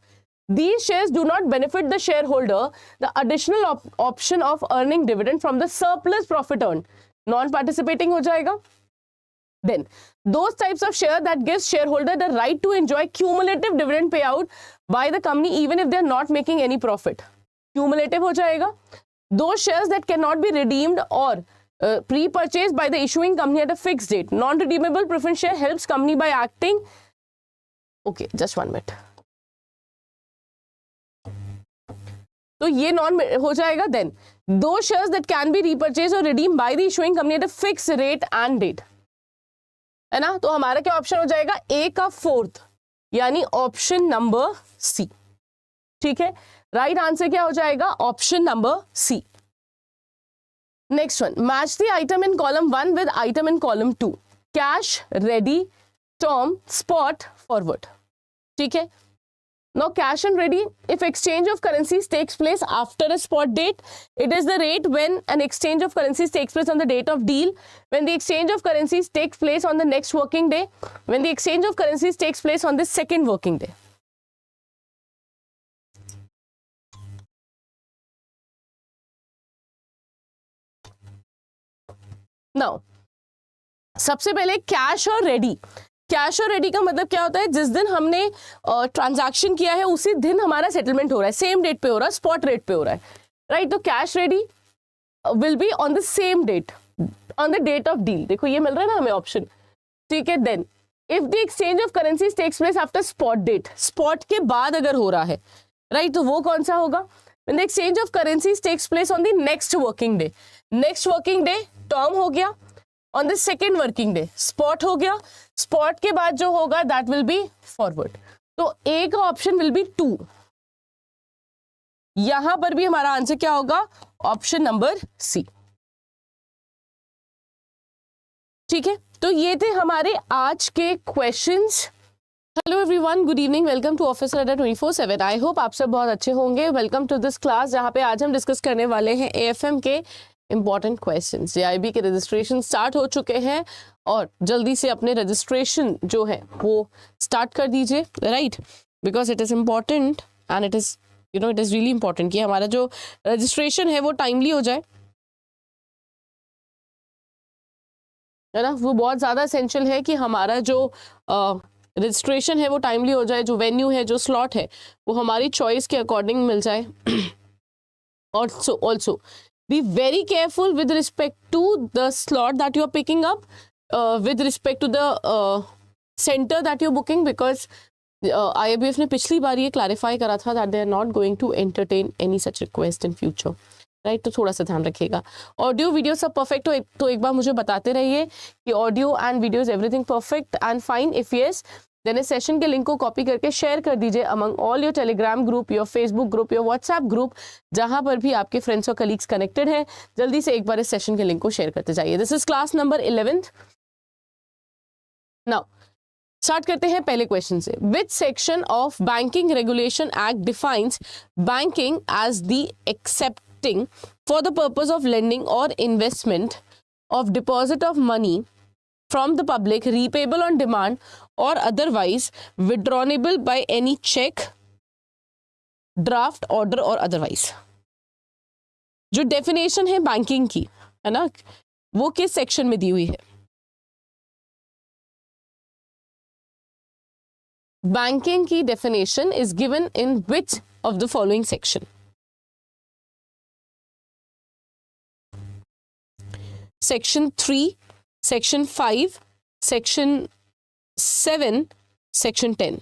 these shares do not benefit the shareholder the additional option of earning dividend from the surplus profit earned, non participating हो जाएगा। Then those types of share that gives shareholder the right to enjoy cumulative dividend payout by the company even if they are not making any profit, cumulative हो जाएगा। Those shares that cannot be redeemed or pre-purchased by the issuing company at a fixed date, non-redeemable preference share helps company by acting, okay just 1 minute, तो ये non हो जाएगा। Then those shares that can be repurchased or redeemed by the issuing company at a fixed rate and date, है ना। तो हमारा क्या option हो जाएगा, ए का 4th, यानी ऑप्शन नंबर सी, ठीक है। राइट आंसर क्या हो जाएगा, option number C. Next one, match the item in column 1 with item in column 2, cash, ready, term, spot, forward, ठीक है। Now cash and ready, if exchange of currencies takes place after a spot date, it is the rate when an exchange of currencies takes place on the date of deal, when the exchange of currencies takes place on the next working day, when the exchange of currencies takes place on the second working day. Now सबसे पहले cash और ready, cash और ready का मतलब क्या होता है, जिस दिन हमने ट्रांजैक्शन किया है उसी दिन हमारा सेटलमेंट हो रहा है, सेम डेट पे हो रहा है, स्पॉट रेट पे हो रहा है, राइट। तो cash ready will be on the same date, on the date of deal, देखो ये मिल रहा है ना हमें ऑप्शन, ठीक है। Then if the exchange of currencies takes place after spot date, spot के बाद अगर हो रहा है, राइट, तो वो कौन सा होगा, when the exchange of currencies takes place on the next working day, next working day term हो गया, on the second working day spot हो गया, स्पॉट के बाद जो होगा दैट विल बी फॉरवर्ड। तो ए का ऑप्शन विल बी 2, यहां पर भी हमारा आंसर क्या होगा, ऑप्शन नंबर सी, ठीक है। तो ये थे हमारे आज के questions. Hello everyone, good evening, welcome to officer Adda 24/7। I hope आप सब बहुत अच्छे होंगे। वेलकम टू दिस क्लास, जहां पे आज हम डिस्कस करने वाले हैं एएफएम के इंपॉर्टेंट क्वेश्चंस। जेआईबी के रजिस्ट्रेशन स्टार्ट हो चुके हैं और जल्दी से अपने रजिस्ट्रेशन जो है वो स्टार्ट कर दीजिए, right, because it is important and it is it is really important कि हमारा जो रजिस्ट्रेशन है वो टाइमली हो जाए, है ना। वो बहुत ज़्यादा एसेंशियल है कि हमारा जो रजिस्ट्रेशन है वो टाइमली हो जाए, जो वेन्यू है, जो स्लॉट है, वो हमारी चॉइस के अकॉर्डिंग मिल जाए। Also be very careful with respect to the slot that you are picking up, with respect to the center that you're booking, because IABF ने पिछली बार ये क्लैरिफाई करा था that they are not going to entertain any such request in future, right. तो थोड़ा सा ध्यान रखिएगा। ऑडियो वीडियो सब परफेक्ट हो तो एक बार मुझे बताते रहिए कि audio and video is everything perfect and fine. If yes, then इस सेशन के लिंक को कॉपी करके शेयर कर दीजिए among all your Telegram group, your Facebook group, your WhatsApp group, जहां पर भी आपके फ्रेंड्स और कलीग्स कनेक्टेड हैं। जल्दी से एक बार इस सेशन के लिंक को शेयर करते जाइए। This is class number 11। Now start करते हैं पहले क्वेश्चन से। Which section of banking regulation act defines banking as the accepting for the purpose of lending और investment of deposit of money from the public, repayable on demand or otherwise withdrawable by any check, draft, order or otherwise? जो definition है banking की, है ना, वो किस section में दी हुई है? बैंकिंग की definition is given in which of the following section? Section 3, section 5, section 7, section 10?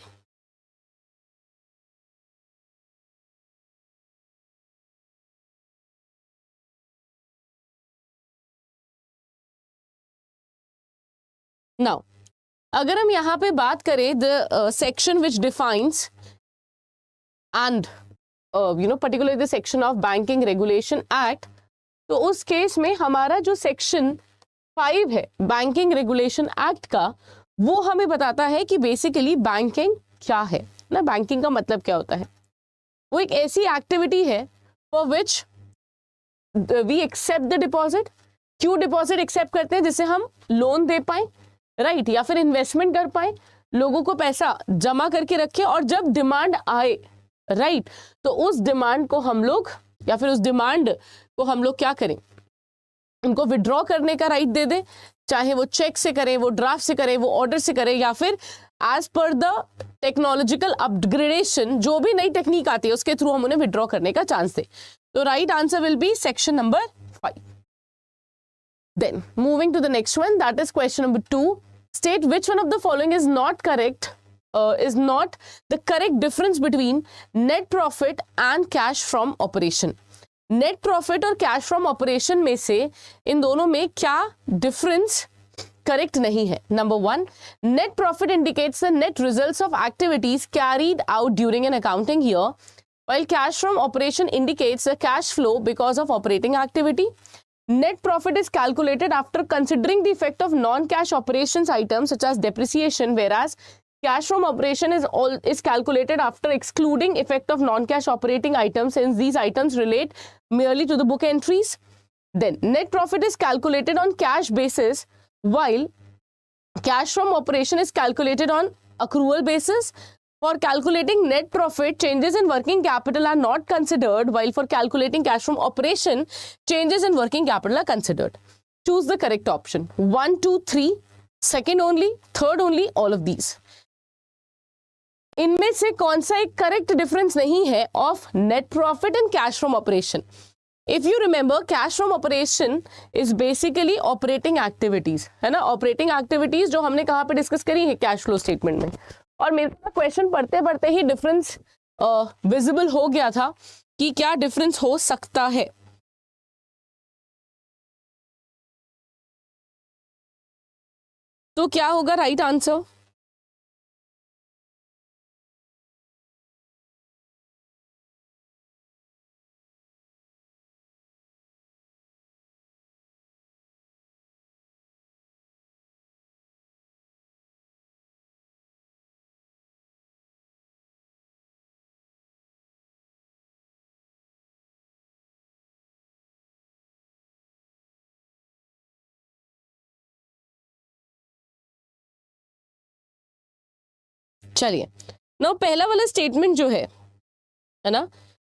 Now अगर हम यहाँ पे बात करें the section which defines and particular the section of banking regulation act, तो उस केस में हमारा जो सेक्शन 5 है बैंकिंग रेगुलेशन एक्ट का, वो हमें बताता है कि बेसिकली बैंकिंग क्या है ना, बैंकिंग का मतलब क्या होता है। वो एक ऐसी एक्टिविटी है for which we accept the deposit. क्यों डिपॉजिट एक्सेप्ट करते हैं? जिससे हम लोन दे पाए, राइट, या फिर इन्वेस्टमेंट कर पाए, लोगों को पैसा जमा करके रखे, और जब डिमांड आए, राइट, तो उस डिमांड को हम लोग, या फिर उस डिमांड को हम लोग क्या करें, उनको विड्रॉ करने का राइट दे दे, चाहे वो चेक से करें, वो ड्राफ्ट से करें, वो ऑर्डर से करें, या फिर as per the technological upgradation, जो भी नई टेक्निक आती है उसके थ्रू हम उन्हें विड्रॉ करने का चांस दे। तो right answer will be section number 5. Then moving to the next one, that is question number 2. State which one of the following is not correct, is not the correct difference between net profit and cash from operation. Net profit और cash from operation में से इन दोनों में क्या difference correct नहीं है? Number 1, net profit indicates the net results of activities carried out during an accounting year, while cash from operation indicates the cash flow because of operating activity. Net profit is calculated after considering the effect of non-cash operations items such as depreciation, whereas cash from operation is calculated after excluding effect of non-cash operating items, since these items relate merely to the book entries. Then net profit is calculated on cash basis, while cash from operation is calculated on accrual basis. For calculating net profit, changes in working capital are not considered, while for calculating cash from operation, changes in working capital are considered. Choose the correct option. 1, 2, 3, second only, third only, all of these. इनमें से कौन सा एक correct difference नहीं है of net profit and cash from operation? If you remember, cash from operation is basically operating activities, है ना, operating activities जो हमने कहाँ पे डिस्कस करी है, कैश फ्लो स्टेटमेंट में। और मेरे को क्वेश्चन पढ़ते पढ़ते ही डिफरेंस विजिबल हो गया था कि क्या डिफरेंस हो सकता है। तो क्या होगा राइट आंसर? चलिए, नो पहला वाला स्टेटमेंट जो है ना,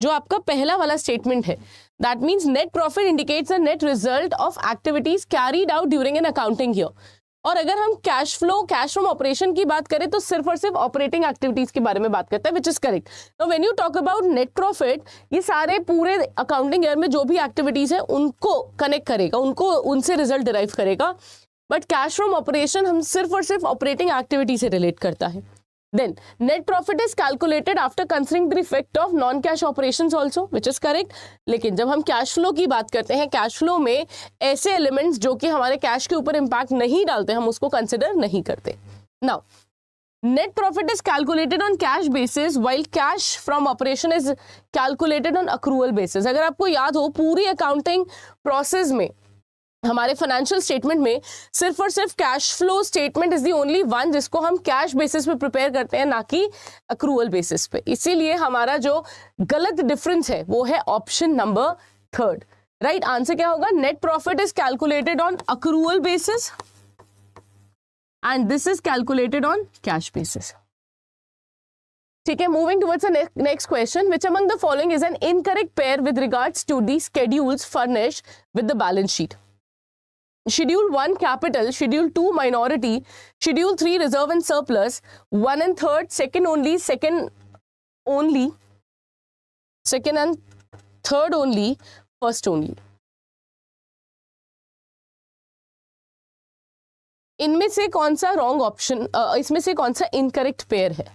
जो आपका पहला वाला स्टेटमेंट है, that means net profit indicates the net result of activities carried out during an accounting year. और अगर हम cash flow, cash from operation की बात करें तो सिर्फ और सिर्फ ऑपरेटिंग एक्टिविटीज के बारे में बात करता है, विच इज करेक्ट। तो when you talk about net profit, ये सारे पूरे अकाउंटिंग ईयर में जो भी एक्टिविटीज है उनको कनेक्ट करेगा, उनको उनसे रिजल्ट डिराइव करेगा। बट कैश फ्रॉम ऑपरेशन हम सिर्फ और सिर्फ ऑपरेटिंग एक्टिविटी से रिलेट करता है। Then net profit is calculated after considering the effect of non-cash operations also, which is correct. लेकिन जब हम कैश फ्लो की बात करते हैं, कैश फ्लो में ऐसे एलिमेंट्स जो कि हमारे कैश के ऊपर इम्पैक्ट नहीं डालते, हम उसको कंसिडर नहीं करते। Now, net profit is calculated on cash basis, while cash from operation is calculated on accrual basis. अगर आपको याद हो, पूरी अकाउंटिंग प्रोसेस में, हमारे फाइनेंशियल स्टेटमेंट में सिर्फ और सिर्फ cash flow statement is the only one जिसको हम कैश बेसिस पे प्रिपेयर करते हैं, ना कि अक्रूवल बेसिस पे। इसीलिए हमारा जो गलत डिफरेंस है वो है ऑप्शन नंबर 3। राइट आंसर क्या होगा? Net profit is calculated on accrual basis and this is calculated on cash basis. ठीक है, moving towards the next question, which among the following is an incorrect pair with regards to the schedules furnished with the balance sheet? Schedule 1 capital, Schedule 2 minority, Schedule 3 reserve and surplus, 1 and 3rd, second and third only, first only. इनमें से कौन सा wrong option, इसमें से कौन सा incorrect pair है?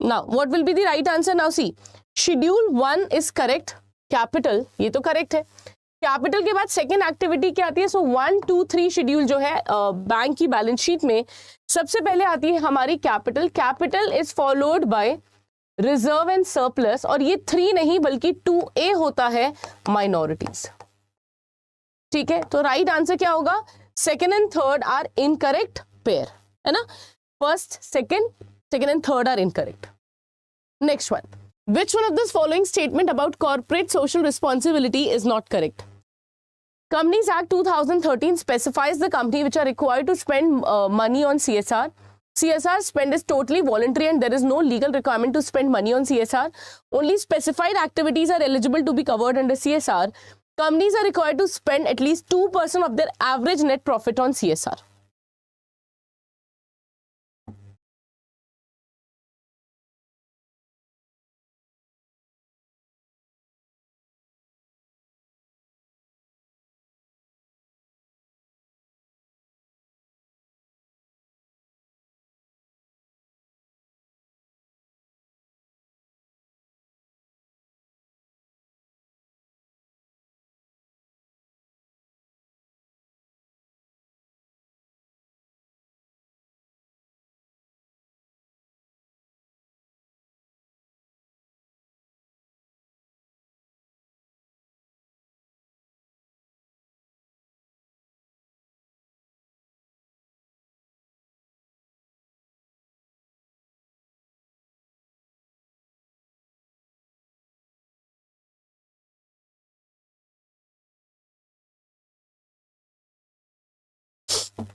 Now, what will be the right answer? Now see, Schedule 1 is correct. Capital, ये तो correct है. कैपिटल के बाद सेकेंड एक्टिविटी क्या आती है? सो 1, 2, 3 शेड्यूल जो है बैंक की बैलेंस शीट में सबसे पहले आती है हमारी capital. Capital is followed by reserve and surplus, और ये 3 नहीं बल्कि 2A होता है माइनॉरिटीज. ठीक है, तो राइट आंसर क्या होगा? Second and third are incorrect pair, है ना. First, second and third are incorrect. Next one. Which one of this following statement about corporate social responsibility is not correct? Companies Act 2013 specifies the company which are required to spend money on CSR. CSR spend is totally voluntary and there is no legal requirement to spend money on CSR. Only specified activities are eligible to be covered under CSR. Companies are required to spend at least 2% of their average net profit on CSR.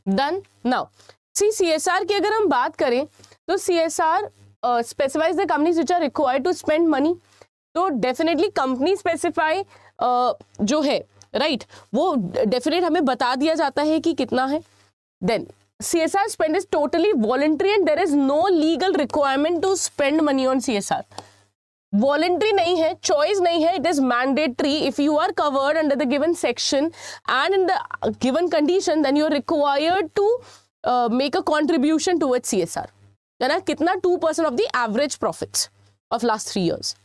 Done. Now see, CSR की अगर हम बात करें तो CSR specifies the companies which are required to spend money. तो definitely company specify जो है right वो डेफिनेट हमें बता दिया जाता है कि कितना है. Then CSR spend is totally voluntary and there is no legal requirement to spend money on CSR. Voluntary नहीं है, चॉइस नहीं है, it is mandatory. If you are covered under the given section and in the given condition then you are required to make a contribution towards CSR. है ना, कितना? 2% of the average profits of last 3 years.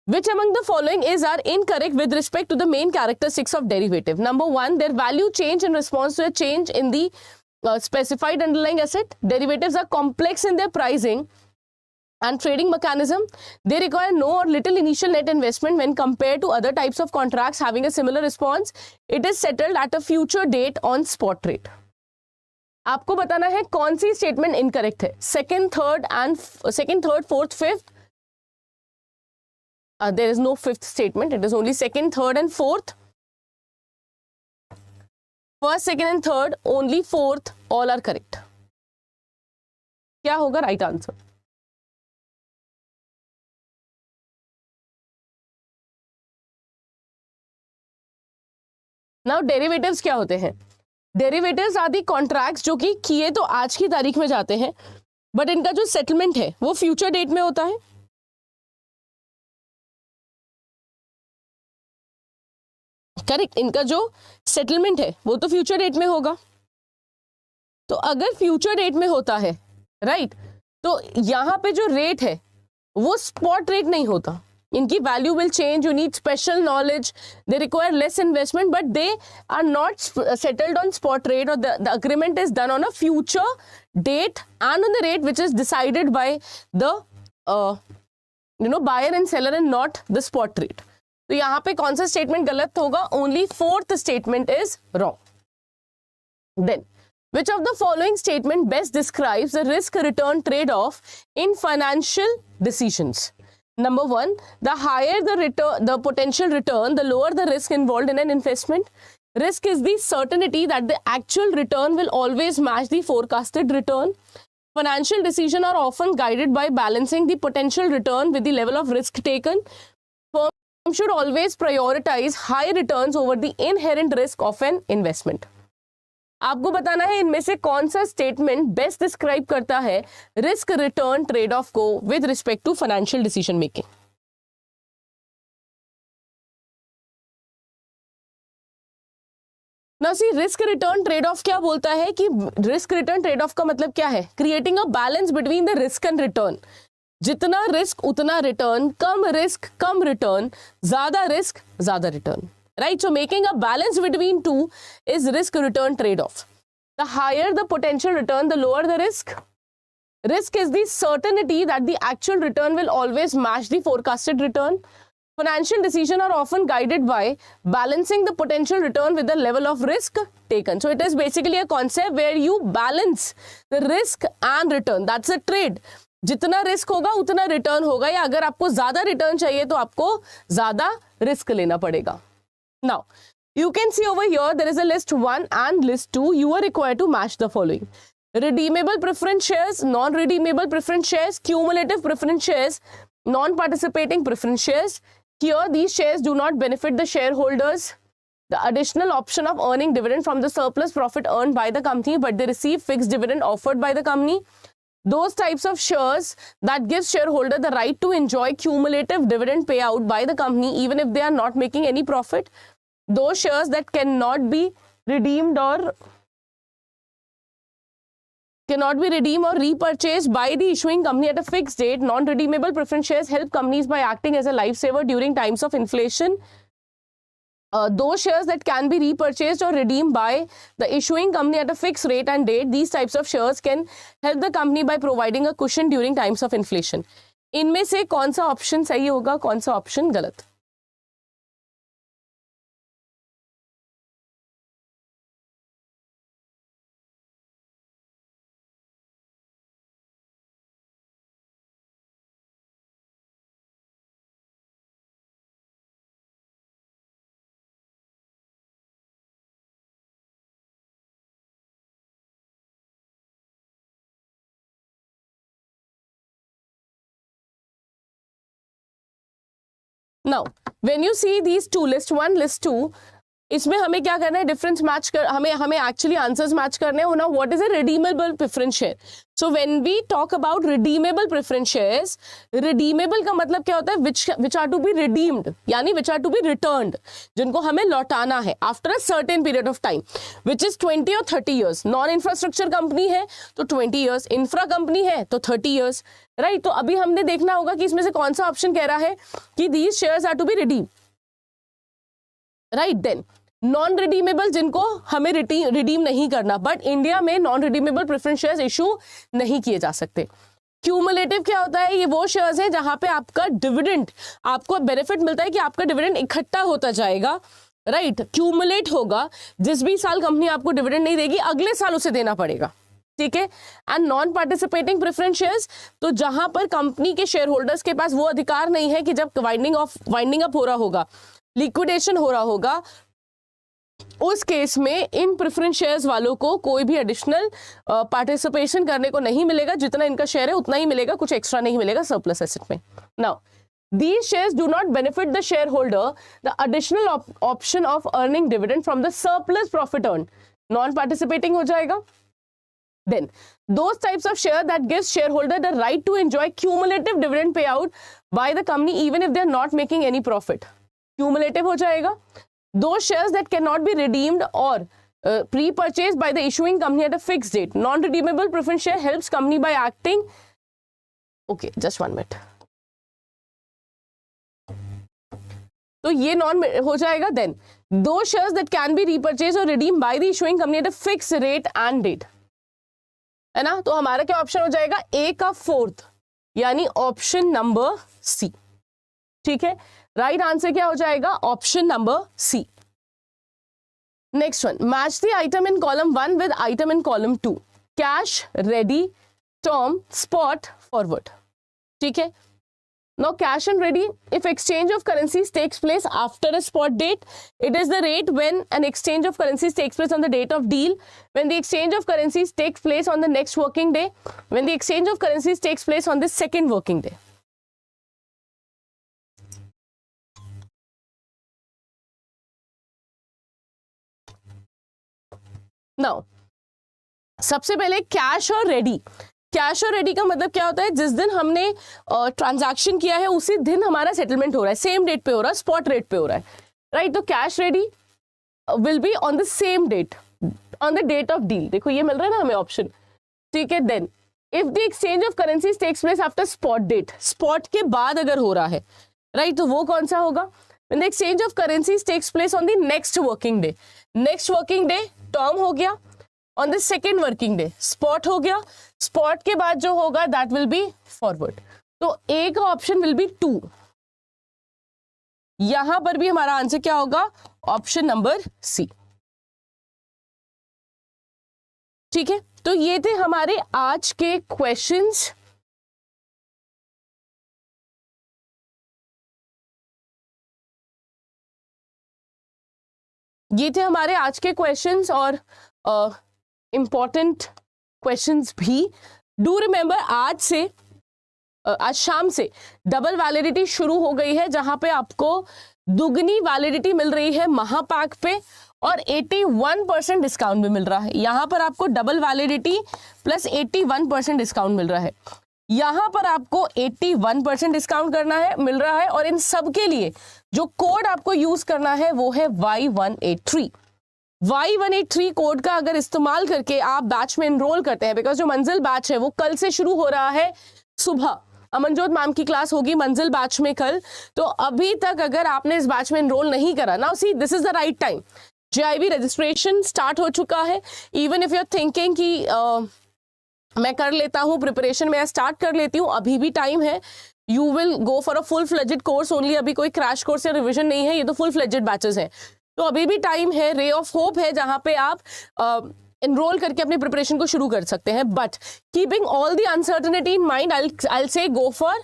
Which among the following are incorrect with respect to the main characteristics of derivative? Number 1, their value change in response to a change in the specified underlying asset. Derivatives are complex in their pricing and trading mechanism. They require no or little initial net investment when compared to other types of contracts having a similar response. It is settled at a future date on spot rate. आपको बताना है कौन सी statement incorrect है. Second, third, fourth, fifth. There is no fifth statement. It is only second, third and fourth. First, second and third, only fourth, all are correct. क्या होगा right answer? Now derivatives क्या होते हैं? Derivatives आदि contracts जो कि किए तो आज की तारीख में जाते हैं बट इनका जो सेटलमेंट है वो फ्यूचर डेट में होता है. करेक्ट, इनका जो सेटलमेंट है वो तो फ्यूचर डेट में होगा. तो अगर फ्यूचर डेट में होता है राइट। तो यहाँ पे जो रेट है वो स्पॉट रेट नहीं होता, इनकी value will change, you need special knowledge, they require less investment, but they are not settled on spot rate, और the agreement is done on a future date and on the rate which is decided by the buyer and seller and not the spot rate. तो यहाँ पे कौन सा statement गलत होगा? Only fourth statement is wrong. Then which of the following statement best describes the risk return trade off in financial decisions? Number 1, the higher the potential return, the lower the risk involved in an investment. Risk is the certainty that the actual return will always match the forecasted return. Financial decisions are often guided by balancing the potential return with the level of risk taken. Firms should always prioritize high returns over the inherent risk of an investment. आपको बताना है इनमें से कौन सा statement best describe करता है risk return trade off को with respect to financial decision making. ना see risk return trade off क्या बोलता है कि रिस्क रिटर्न ट्रेड ऑफ का मतलब क्या है? Creating a balance between the risk and return. जितना रिस्क उतना रिटर्न, कम रिस्क कम रिटर्न, ज्यादा रिस्क ज्यादा return, right? So making a balance between two is risk return trade-off. The higher the potential return, the lower the risk. Risk is the certainty that the actual return will always match the forecasted return. Financial decisions are often guided by balancing the potential return with the level of risk taken. So it is basically a concept where you balance the risk and return. That's a trade. जितना risk होगा उतना return होगा, या अगर आपको ज्यादा return चाहिए तो आपको ज्यादा रिस्क लेना पड़ेगा। Now, you can see over here there is a list 1 and list 2. You are required to match the following: redeemable preference shares, non-redeemable preference shares, cumulative preference shares, non-participating preference shares. Here, these shares do not benefit the shareholders. The additional option of earning dividend from the surplus profit earned by the company, but they receive fixed dividend offered by the company. Those types of shares that give shareholder the right to enjoy cumulative dividend payout by the company even if they are not making any profit. Those shares that cannot be redeemed or repurchased by the issuing company at a fixed date. Non-redeemable preference shares help companies by acting as a lifesaver during times of inflation. Those shares that can be repurchased or redeemed by the issuing company at a fixed rate and date. These types of shares can help the company by providing a cushion during times of inflation. इनमें से कौन सा option सही होगा, कौन सा option गलत? Now, when you see these two, list 1, list 2, इसमें हमें क्या करना है? डिफरेंस मैच कर, हमें एक्चुअली आंसर्स मैच करने हैं। ना what is a redeemable preference share? So when we talk about redeemable preference shares, redeemable का मतलब क्या होता है? Which are to be redeemed, यानी which are to be returned, जिनको हमें लौटाना है after a certain period of time, which is 20 और 30 ईयर्स। नॉन इंफ्रास्ट्रक्चर कंपनी है तो 20 ईयर्स, इंफ्रा कंपनी है तो 30 ईयर्स, राइट? तो अभी हमने देखना होगा कि इसमें से कौन सा ऑप्शन कह रहा है कि these shares are to be redeem, right? Then non redeemable, जिनको हमें रिडीम नहीं करना, बट इंडिया में non redeemable preference shares issue नहीं किए जा सकते। क्यूमुलेटिव क्या होता है? ये वो शेयर्स हैं जहां पे आपका डिविडेंड, आपको बेनिफिट मिलता है कि आपका डिविडेंड इकट्ठा होता जाएगा, राइट? क्यूमुलेट होगा, जिस भी साल कंपनी आपको डिविडेंड नहीं देगी अगले साल उसे देना पड़ेगा, ठीक है? And non participating preference shares, तो जहां पर कंपनी के शेयर होल्डर्स के पास वो अधिकार नहीं है कि जब वाइंडिंग अप हो रहा होगा, लिक्विडेशन हो रहा होगा, उस केस में इन प्रेफरेंस शेयर्स वालों को कोई भी एडिशनल पार्टिसिपेशन करने को नहीं मिलेगा। जितना इनका शेयर है उतना ही मिलेगा, कुछ एक्स्ट्रा नहीं मिलेगा सरप्लस एसेट में। Now these shares do not benefit the shareholder the additional option of earning dividend from the surplus profit earned, non participating हो जाएगा। Then those types of share that gives shareholder the right to enjoy cumulative dividend payout by the company even if they are not making any profit, cumulative हो जाएगा। Those shares that cannot be redeemed or pre-purchased by the issuing company at a fixed date. Non-redeemable preference share helps company by acting. Okay, just 1 minute. तो ये non हो जाएगा. Then those shares that can be repurchased or redeemed by the issuing company at a fixed rate and date, है ना. तो हमारा क्या option हो जाएगा, ए का 4th, यानी ऑप्शन नंबर सी. ठीक है, राइट आंसर क्या हो जाएगा, option number C. Next one, match the item in column 1 with item in column 2. Cash, ready, term, spot, forward. ठीक है. Now cash and ready, if exchange of currencies takes place after a spot date, it is the rate when an exchange of currencies takes place on the date of deal. When the exchange of currencies takes place on the next working day. When the exchange of currencies takes place on the second working day. Now, सबसे पहले cash और ready. Cash और ready का मतलब क्या होता है, जिस दिन हमने ट्रांजैक्शन किया है उसी दिन हमारा सेटलमेंट हो रहा है, सेम डेट पे हो रहा है, स्पॉट रेट पे हो रहा है, राइट. तो cash ready will be on the same date, on the date of deal. देखो ये मिल रहा है ना हमें ऑप्शन. ठीक है. Then if the exchange of currencies takes place after spot date, spot के बाद अगर हो रहा है, राइट, तो वो कौन सा होगा. When the exchange of currencies takes place on the next working day. Next working day term हो गया, on the second working day spot हो गया, स्पॉट के बाद जो होगा दैट विल बी फॉरवर्ड. तो ए का ऑप्शन विल बी 2. यहां पर भी हमारा आंसर क्या होगा, ऑप्शन नंबर सी. ठीक है. तो ये थे हमारे आज के क्वेश्चंस. ये थे हमारे आज के क्वेश्चंस और इंपॉर्टेंट क्वेश्चंस भी. डू रिमेंबर आज शाम से डबल वैलिडिटी शुरू हो गई है, जहां पे आपको दुगनी वैलिडिटी मिल रही है महापैक पे और 81% डिस्काउंट भी मिल रहा है. यहां पर आपको डबल वैलिडिटी प्लस 81% डिस्काउंट मिल रहा है. यहां पर आपको 81% डिस्काउंट मिल रहा है और इन सब के लिए जो कोड आपको यूज करना है वो है Y183. Y183 कोड का अगर इस्तेमाल करके आप बैच में एनरोल करते हैं, बिकॉज जो मंजिल बैच है वो कल से शुरू हो रहा है सुबह. अमनजोत मैम की क्लास होगी मंजिल बैच में कल. तो अभी तक अगर आपने इस बैच में एनरोल नहीं करा, now see this is the right time. JIB registration start हो चुका है. Even if you are thinking कि मैं कर लेता हूँ प्रिपरेशन, मैं स्टार्ट कर लेती हूँ, अभी भी टाइम है. You will go for a full fledged course only. अभी कोई क्रैश कोर्स या रिविजन नहीं है, ये तो फुल फ्लेजेड बैचेस हैं. तो अभी भी टाइम है. रे ऑफ होप है जहां पे आप एनरोल करके अपनी प्रिपरेशन को शुरू कर सकते हैं. But keeping all the uncertainty in mind, I say go for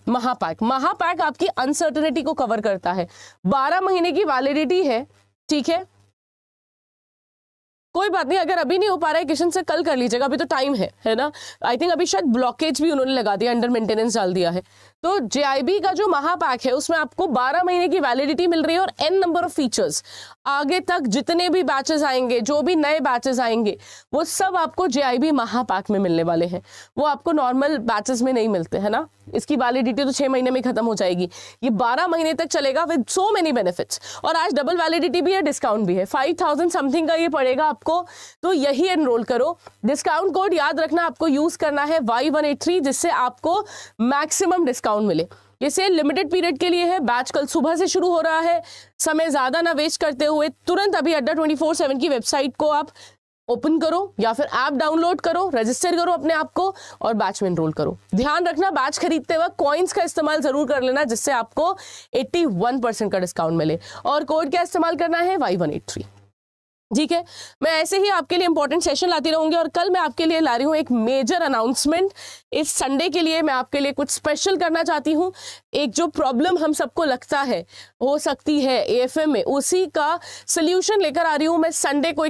महापैक. महापैक आपकी अनसर्टेनिटी को कवर करता है. 12 महीने की वैलिडिटी है. ठीक है, कोई बात नहीं. अगर अभी नहीं हो पा रहा है किशन से कल कर लीजिएगा, अभी तो टाइम है ना. आई थिंक अभी शायद ब्लॉकेज भी उन्होंने लगा दिया, अंडर मेंटेनेंस डाल दिया है. तो JIB का जो महापैक है उसमें आपको 12 महीने की वैलिडिटी मिल रही है और n नंबर ऑफ फीचर्स. आगे तक जितने भी बैचेस आएंगे, जो भी नए बैचेस आएंगे, वो सब आपको JIB महापैक में मिलने वाले हैं. वो आपको नॉर्मल बैचेस में नहीं मिलते, है ना. इसकी वैलिडिटी तो 6 महीने में खत्म हो जाएगी. ये 12 महीने तक चलेगा विद सो मेनी बेनिफिट्स. और आज डबल वैलिडिटी भी है, डिस्काउंट भी है. 5000 समथिंग का ये पड़ेगा आपको. तो यही एनरोल करो. डिस्काउंट कोड याद रखना, आपको यूज करना है Y183, जिससे आपको मैक्सिमम डिस्काउंट मिले. ये लिमिटेड पीरियड के लिए है. बैच कल सुबह से शुरू हो रहा है. समय ज्यादा ना वेस्ट करते हुए तुरंत अभी अड्डा 24/7 की वेबसाइट को आप ओपन करो या फिर ऐप डाउनलोड करो, रजिस्टर करो अपने आप को और बैच में एनरोल करो. ध्यान रखना बैच खरीदते वक्त कॉइन्स का इस्तेमाल जरूर कर लेना, जिससे आपको 81% का डिस्काउंट मिले. और कोड क्या इस्तेमाल करना है, Y183. ठीक है. मैं ऐसे ही आपके लिए इंपॉर्टेंट सेशन लाती रहूंगी. और कल मैं आपके लिए ला रही हूँ एक मेजर अनाउंसमेंट. इस संडे के लिए मैं आपके लिए कुछ स्पेशल करना चाहती हूँ. एक जो प्रॉब्लम हम सबको लगता है हो सकती है AFM में, उसी का सोल्यूशन लेकर आ रही हूँ मैं संडे को.